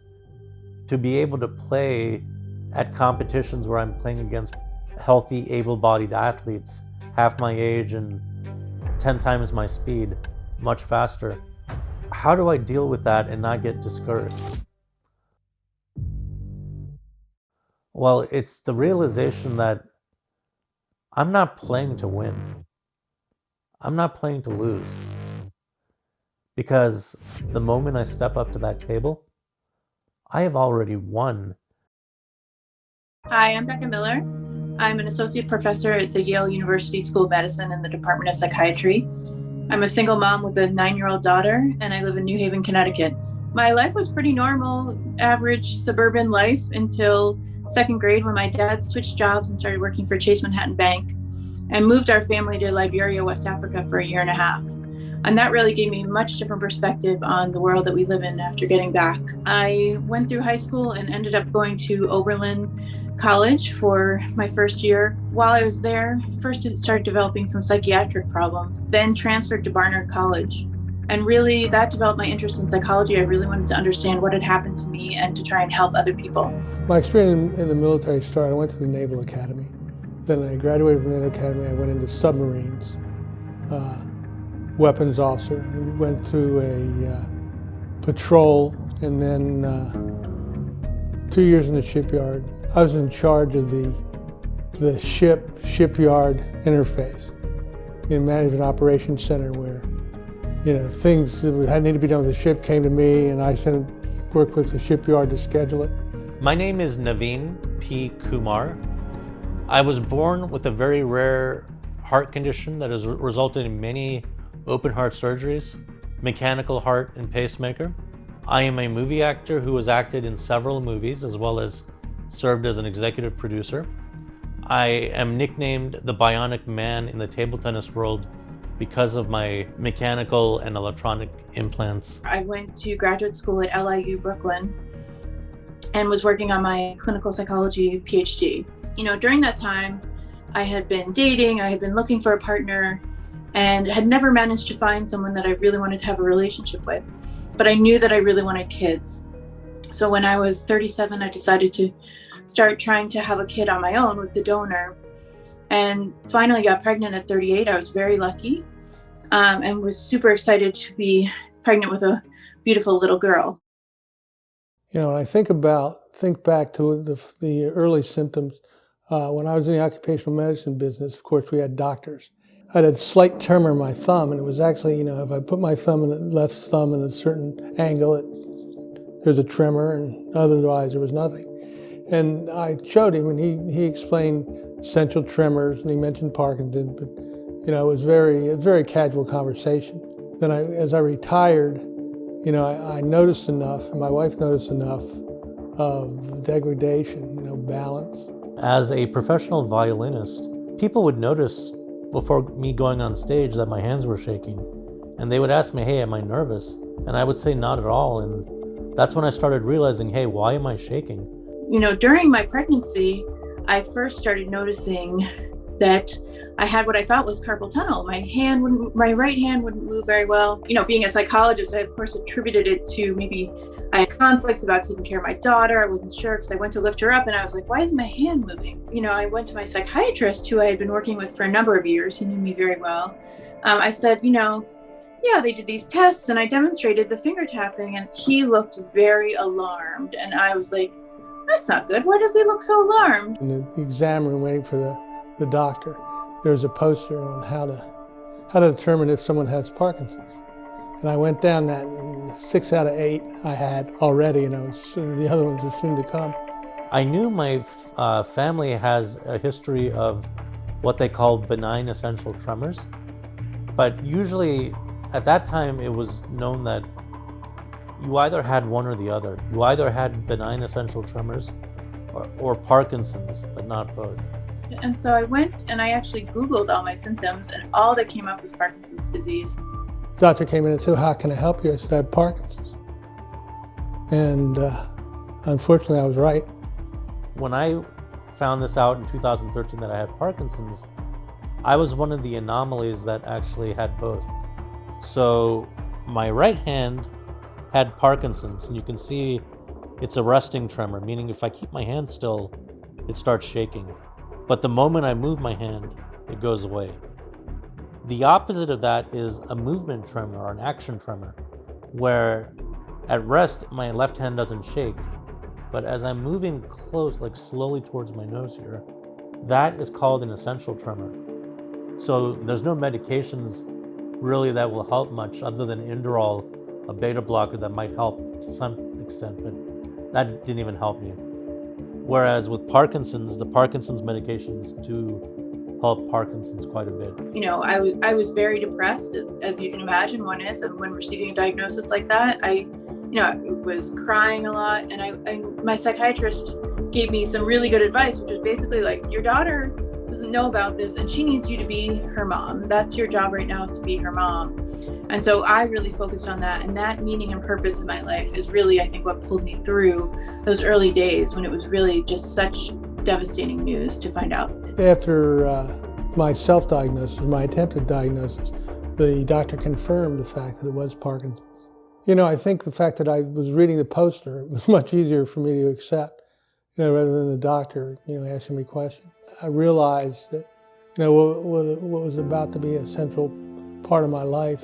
to be able to play at competitions where I'm playing against healthy, able-bodied athletes, half my age and 10 times my speed, much faster, how do I deal with that and not get discouraged? Well, it's the realization that I'm not playing to win. I'm not playing to lose. Because the moment I step up to that table, I have already won. Hi, I'm Becca Miller. I'm an associate professor at the Yale University School of Medicine in the Department of Psychiatry. I'm a single mom with a 9-year-old daughter, and I live in New Haven, Connecticut. My life was pretty normal, average suburban life until second grade when my dad switched jobs and started working for Chase Manhattan Bank and moved our family to Liberia, West Africa for 1.5 years. And that really gave me a much different perspective on the world that we live in after getting back. I went through high school and ended up going to Oberlin College for my first year. While I was there, first it started developing some psychiatric problems, then transferred to Barnard College. And really that developed my interest in psychology. I really wanted to understand what had happened to me and to try and help other people. My experience in the military started, I went to the Naval Academy. Then I graduated from the Naval Academy, I went into submarines. Weapons officer, went through a patrol, and then 2 years in the shipyard. I was in charge of the shipyard interface, management operations center, where things that needed to be done with the ship came to me, and I worked with the shipyard to schedule it. My name is Naveen Pkumar. I was born with a very rare heart condition that has resulted in many open heart surgeries, mechanical heart and pacemaker. I am a movie actor who has acted in several movies as well as served as an executive producer. I am nicknamed the Bionic Man in the table tennis world because of my mechanical and electronic implants. I went to graduate school at LIU Brooklyn and was working on my clinical psychology PhD. During that time, I had been dating, I had been looking for a partner, and had never managed to find someone that I really wanted to have a relationship with. But I knew that I really wanted kids. So when I was 37, I decided to start trying to have a kid on my own with the donor, and finally got pregnant at 38. I was very lucky, and was super excited to be pregnant with a beautiful little girl. When I think back to the early symptoms, when I was in the occupational medicine business, of course, we had doctors. I had a slight tremor in my thumb, and it was actually, if I put my left thumb in a certain angle, there's a tremor, and otherwise there was nothing. And I showed him, and he explained essential tremors, and he mentioned Parkinson, but it was a very casual conversation. Then as I retired, I noticed enough, and my wife noticed enough of degradation, balance. As a professional violinist, people would notice before me going on stage that my hands were shaking, and they would ask me, hey, am I nervous? And I would say not at all, and that's when I started realizing, hey, why am I shaking? During my pregnancy, I first started noticing that I had what I thought was carpal tunnel. My right hand wouldn't move very well. Being a psychologist, I of course attributed it to maybe I had conflicts about taking care of my daughter. I wasn't sure because I went to lift her up and I was like, why isn't my hand moving? I went to my psychiatrist, who I had been working with for a number of years. He knew me very well. I said, yeah, they did these tests and I demonstrated the finger tapping, and he looked very alarmed. And I was like, that's not good. Why does he look so alarmed? In the exam room waiting for the doctor, there was a poster on how to determine if someone has Parkinson's. And I went down that, and 6 out of 8 I had already, and the other ones were soon to come. I knew my family has a history of what they call benign essential tremors, but usually at that time it was known that you either had one or the other. You either had benign essential tremors or Parkinson's, but not both. And so I went and I actually Googled all my symptoms, and all that came up was Parkinson's disease. The doctor came in and said, how can I help you? I said, I have Parkinson's. And unfortunately, I was right. When I found this out in 2013 that I had Parkinson's, I was one of the anomalies that actually had both. So my right hand had Parkinson's, and you can see it's a resting tremor, meaning if I keep my hand still, it starts shaking. But the moment I move my hand, it goes away. The opposite of that is a movement tremor or an action tremor, where at rest, my left hand doesn't shake, but as I'm moving close, like slowly towards my nose here, that is called an essential tremor. So there's no medications really that will help much other than Inderol, a beta blocker that might help to some extent, but that didn't even help me. Whereas with Parkinson's, the Parkinson's medications do help Parkinson's quite a bit. You know, I was very depressed, as you can imagine one is, and when receiving a diagnosis like that, I was crying a lot, and my psychiatrist gave me some really good advice, which was basically like, your daughter doesn't know about this and she needs you to be her mom. That's your job right now, is to be her mom. And so I really focused on that, and that meaning and purpose in my life is really, I think, what pulled me through those early days when it was really just such devastating news to find out. After my self-diagnosis, my attempted diagnosis, the doctor confirmed the fact that it was Parkinson's. You know, I think the fact that I was reading the poster, it was much easier for me to accept, rather than the doctor, asking me questions. I realized that, what was about to be a central part of my life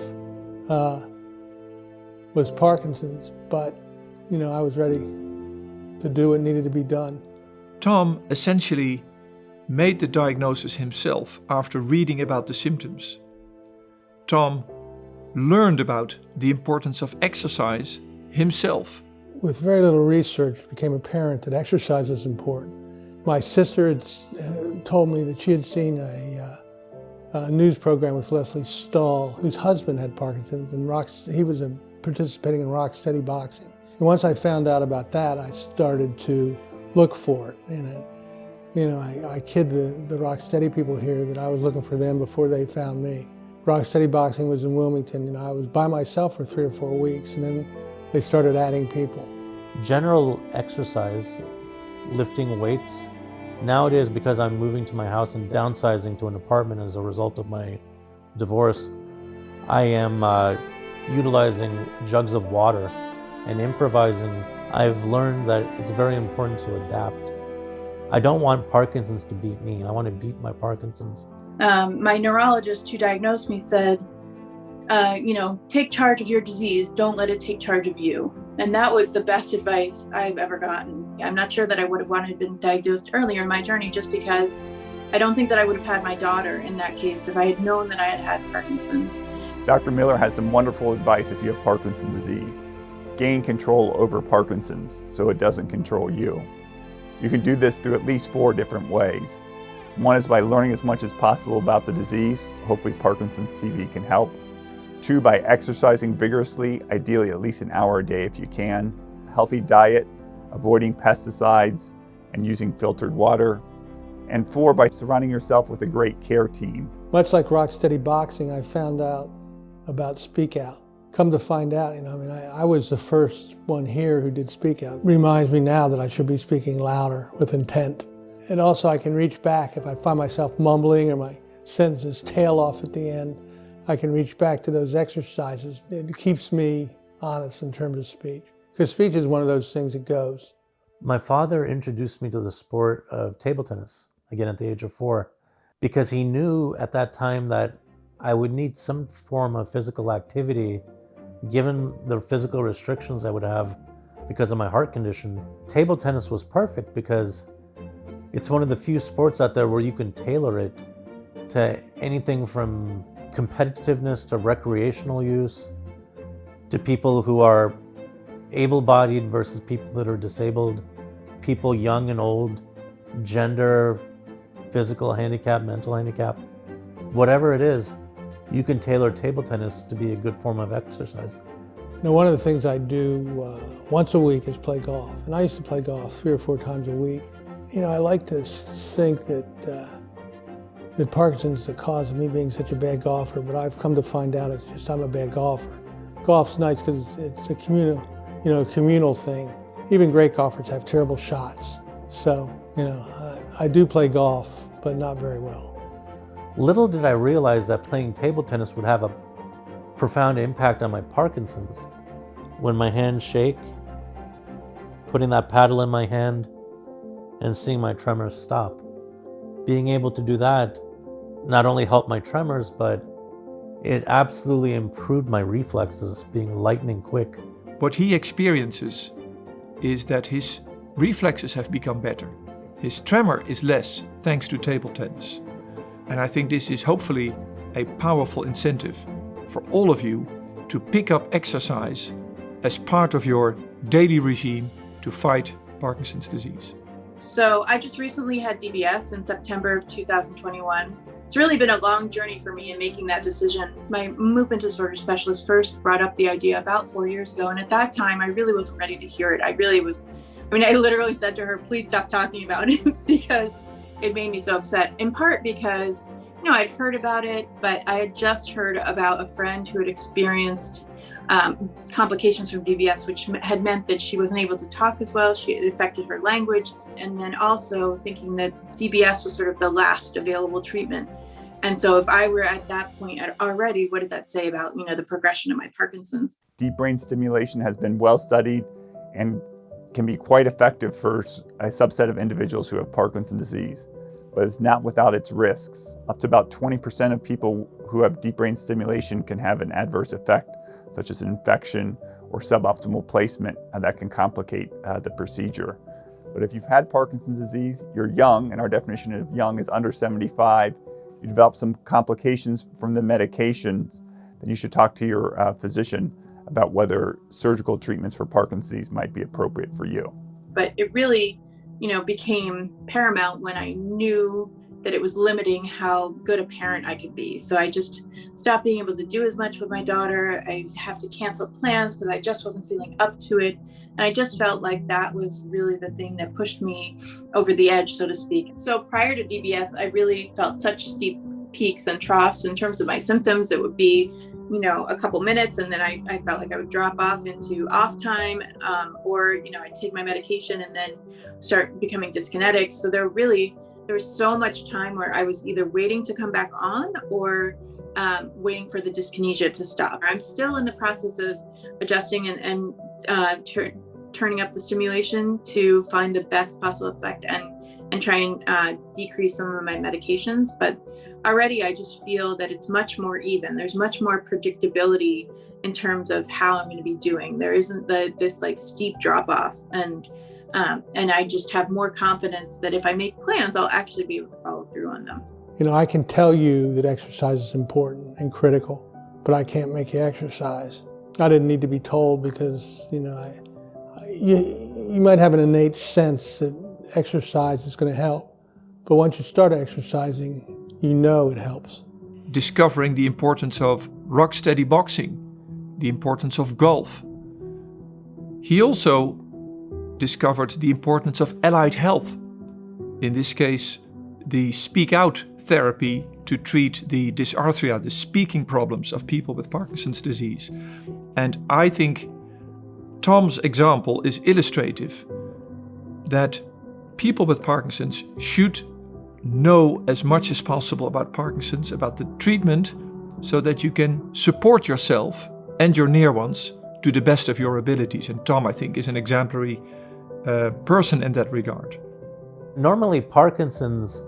was Parkinson's, but, I was ready to do what needed to be done. Tom essentially made the diagnosis himself after reading about the symptoms. Tom learned about the importance of exercise himself. With very little research, it became apparent that exercise was important. My sister had told me that she had seen a news program with Leslie Stahl, whose husband had Parkinson's, and he was participating in rock steady boxing. And once I found out about that, I started to look for it. And I kid the rock steady people here that I was looking for them before they found me. Rock steady boxing was in Wilmington, and I was by myself for 3 or 4 weeks, and then they started adding people. General exercise, lifting weights. Nowadays, because I'm moving to my house and downsizing to an apartment as a result of my divorce, I am utilizing jugs of water and improvising. I've learned that it's very important to adapt. I don't want Parkinson's to beat me. I want to beat my Parkinson's. My neurologist who diagnosed me said, take charge of your disease. Don't let it take charge of you. And that was the best advice I've ever gotten. I'm not sure that I would have wanted to have been diagnosed earlier in my journey, just because I don't think that I would have had my daughter in that case if I had known that I had Parkinson's. Dr. Miller has some wonderful advice if you have Parkinson's disease. Gain control over Parkinson's so it doesn't control you. You can do this through at least 4 different ways. One is by learning as much as possible about the disease. Hopefully Parkinson's TV can help. 2, by exercising vigorously, ideally at least an hour a day if you can. A healthy diet, avoiding pesticides, and using filtered water. And 4, by surrounding yourself with a great care team. Much like rock steady boxing, I found out about Speak Out. Come to find out, I was the first one here who did Speak Out. It reminds me now that I should be speaking louder with intent. And also I can reach back if I find myself mumbling or my sentences tail off at the end. I can reach back to those exercises. It keeps me honest in terms of speech. Because speech is one of those things that goes. My father introduced me to the sport of table tennis, again at the age of 4, because he knew at that time that I would need some form of physical activity given the physical restrictions I would have because of my heart condition. Table tennis was perfect because it's one of the few sports out there where you can tailor it to anything from competitiveness to recreational use, to people who are able-bodied versus people that are disabled, people young and old, gender, physical handicap, mental handicap. Whatever it is, you can tailor table tennis to be a good form of exercise. One of the things I do once a week is play golf. And I used to play golf 3 or 4 times a week. I like to think that Parkinson's is the cause of me being such a bad golfer, but I've come to find out it's just I'm a bad golfer. Golf's nice because it's a communal thing. Even great golfers have terrible shots. So, I do play golf, but not very well. Little did I realize that playing table tennis would have a profound impact on my Parkinson's. When my hands shake, putting that paddle in my hand and seeing my tremors stop. Being able to do that not only helped my tremors, but it absolutely improved my reflexes, being lightning quick. What he experiences is that his reflexes have become better. His tremor is less thanks to table tennis. And I think this is hopefully a powerful incentive for all of you to pick up exercise as part of your daily regime to fight Parkinson's disease. So I just recently had DBS in September of 2021. It's really been a long journey for me in making that decision. My movement disorder specialist first brought up the idea about 4 years ago. And at that time, I really wasn't ready to hear it. I literally said to her, please stop talking about it because it made me so upset. In part because, I'd heard about it, but I had just heard about a friend who had experienced complications from DBS, which had meant that she wasn't able to talk as well. It affected her language. And then also thinking that DBS was sort of the last available treatment. And so if I were at that point already, what did that say about, the progression of my Parkinson's? Deep brain stimulation has been well studied and can be quite effective for a subset of individuals who have Parkinson's disease, but it's not without its risks. Up to about 20% of people who have deep brain stimulation can have an adverse effect, such as an infection or suboptimal placement that can complicate the procedure. But if you've had Parkinson's disease, you're young, and our definition of young is under 75, you develop some complications from the medications, then you should talk to your physician about whether surgical treatments for Parkinson's disease might be appropriate for you. But it really, became paramount when I knew that it was limiting how good a parent I could be. So I just stopped being able to do as much with my daughter. I have to cancel plans because I just wasn't feeling up to it. And I just felt like that was really the thing that pushed me over the edge, so to speak. So prior to DBS, I really felt such steep peaks and troughs in terms of my symptoms. It would be, a couple minutes, and then I felt like I would drop off into off time, or, I'd take my medication and then start becoming dyskinetic. So there was so much time where I was either waiting to come back on or waiting for the dyskinesia to stop. I'm still in the process of adjusting and turning up the stimulation to find the best possible effect and try and decrease some of my medications. But already I just feel that it's much more even. There's much more predictability in terms of how I'm going to be doing. There isn't this steep drop off, and I just have more confidence that if I make plans, I'll actually be able to follow through on them. I can tell you that exercise is important and critical, but I can't make you exercise. I didn't need to be told because, you might have an innate sense that exercise is going to help, but once you start exercising, it helps. Discovering the importance of rock-steady boxing, the importance of golf. He also discovered the importance of allied health. In this case, the speak out therapy to treat the dysarthria, the speaking problems of people with Parkinson's disease. And I think Tom's example is illustrative that people with Parkinson's should know as much as possible about Parkinson's, about the treatment, so that you can support yourself and your near ones to the best of your abilities. And Tom, I think, is an exemplary person in that regard. Normally, Parkinson's,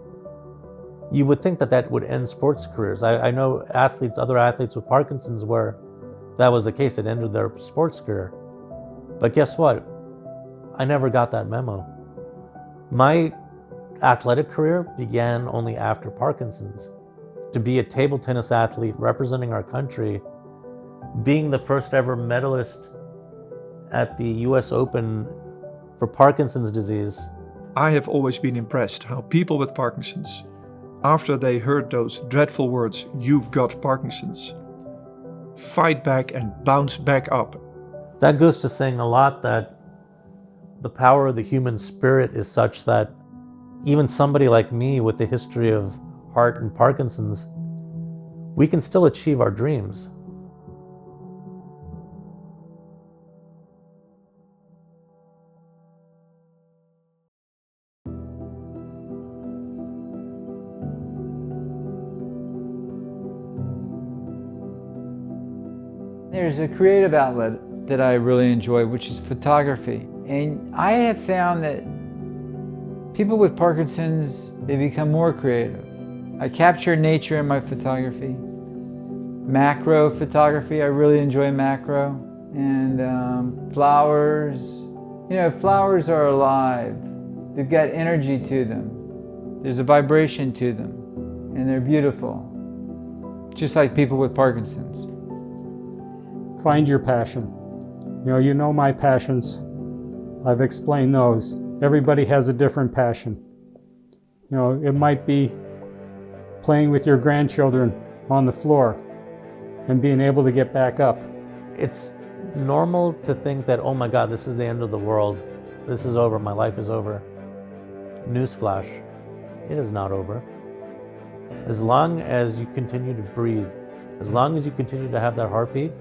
you would think that would end sports careers. I know other athletes with Parkinson's where that was the case, it ended their sports career. But guess what? I never got that memo. My athletic career began only after Parkinson's. To be a table tennis athlete representing our country, being the first ever medalist at the US Open for Parkinson's disease. I have always been impressed how people with Parkinson's, after they heard those dreadful words, "You've got Parkinson's," fight back and bounce back up. That goes to saying a lot that the power of the human spirit is such that even somebody like me with a history of heart and Parkinson's, we can still achieve our dreams. There's a creative outlet that I really enjoy, which is photography. And I have found that people with Parkinson's, they become more creative. I capture nature in my photography. Macro photography, I really enjoy macro. And flowers. Flowers are alive. They've got energy to them. There's a vibration to them. And they're beautiful. Just like people with Parkinson's. Find your passion. You know my passions. I've explained those. Everybody has a different passion. You know, it might be playing with your grandchildren on the floor and being able to get back up. It's normal to think that, oh my God, this is the end of the world. This is over, my life is over. Newsflash, it is not over. As long as you continue to breathe, as long as you continue to have that heartbeat,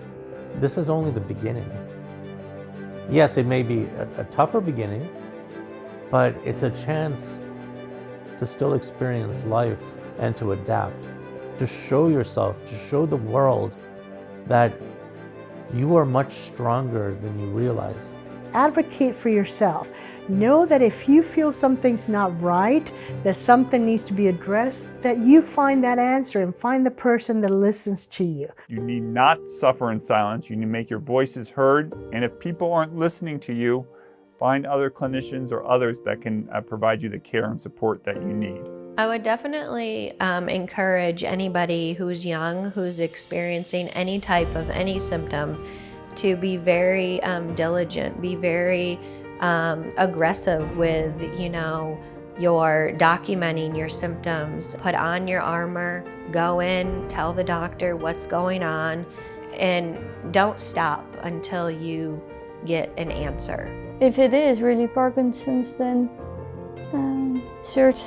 this is only the beginning. Yes, it may be a tougher beginning, but it's a chance to still experience life and to adapt, to show yourself, to show the world that you are much stronger than you realize. Advocate for yourself. Know that if you feel something's not right, that something needs to be addressed, that you find that answer and find the person that listens to you. You need not suffer in silence. You need to make your voices heard. And if people aren't listening to you, find other clinicians or others that can provide you the care and support that you need. I would definitely encourage anybody who's young, who's experiencing any type of any symptom, to be very diligent, be very aggressive with, your documenting your symptoms. Put on your armor, go in, tell the doctor what's going on, and don't stop until you get an answer. If it is really Parkinson's, then search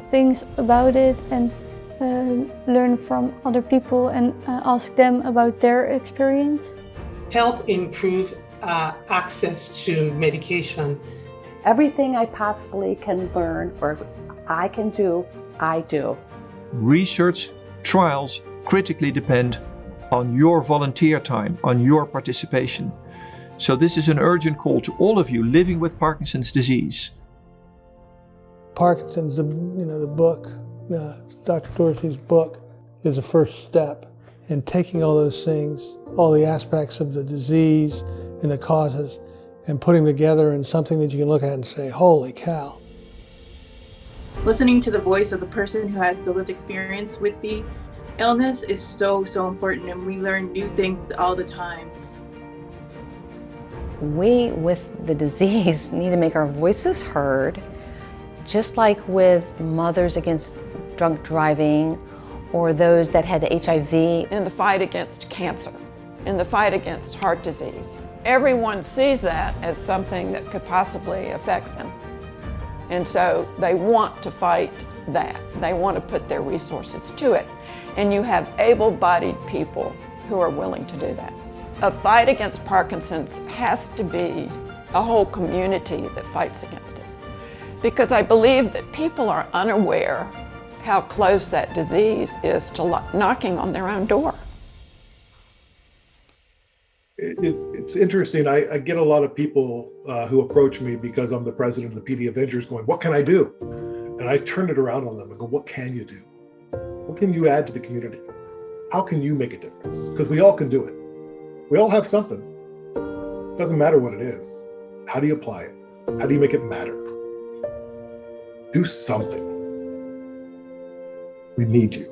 things about it and learn from other people and ask them about their experience. Help improve access to medication. Everything I possibly can learn or I can do, I do. Research trials critically depend on your volunteer time, on your participation. So this is an urgent call to all of you living with Parkinson's disease. Parkinson's, the book, Dr. Dorsey's book, is the first step in taking all those things, all the aspects of the disease and the causes, and putting them together in something that you can look at and say, holy cow. Listening to the voice of the person who has the lived experience with the illness is so important, and we learn new things all the time. We, with the disease, need to make our voices heard, just like with Mothers Against Drunk Driving or those that had HIV. In the fight against cancer, in the fight against heart disease. Everyone sees that as something that could possibly affect them. And so they want to fight that. They want to put their resources to it. And you have able-bodied people who are willing to do that. A fight against Parkinson's has to be a whole community that fights against it. Because I believe that people are unaware how close that disease is to knocking on their own door. It's interesting. I get a lot of people who approach me because I'm the president of the PD Avengers going, what can I do? And I turn it around on them and go, what can you do? What can you add to the community? How can you make a difference? Because we all can do it. We all have something. It doesn't matter what it is. How do you apply it? How do you make it matter? Do something. We need you.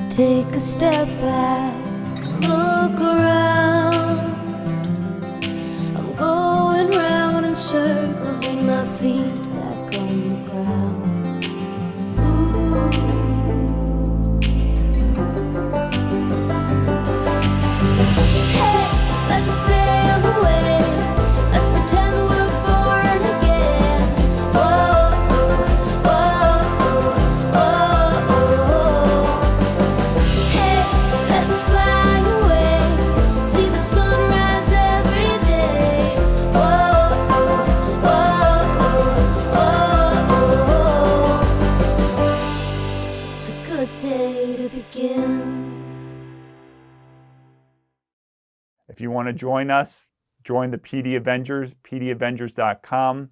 Take a step back, look around. I'm going round in circles with my feet back on the ground. Hey, let's sail away. Let's pretend we're born again. Whoa, whoa, whoa, whoa. Let's fly away, see the sunrise every day. Whoa, whoa, whoa, whoa. It's a good day to begin. If you want to join us, join the PD Avengers, pdavengers.com.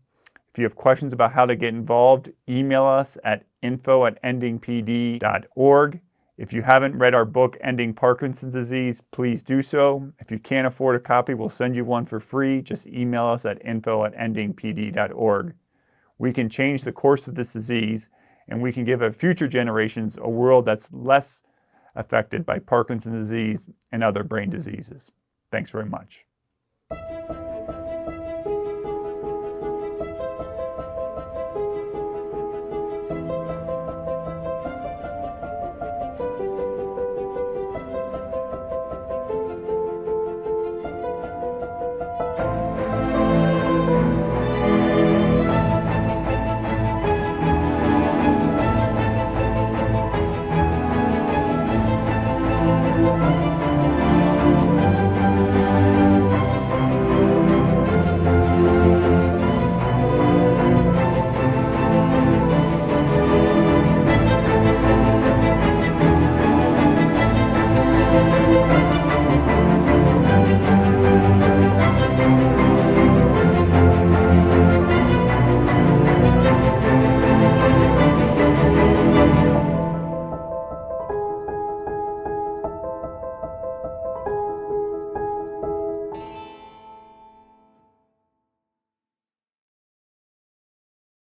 If you have questions about how to get involved, email us at info@endingpd.org. If you haven't read our book, Ending Parkinson's Disease, please do so. If you can't afford a copy, we'll send you one for free. Just email us at info@endingpd.org. We can change the course of this disease, and we can give our future generations a world that's less affected by Parkinson's disease and other brain diseases. Thanks very much.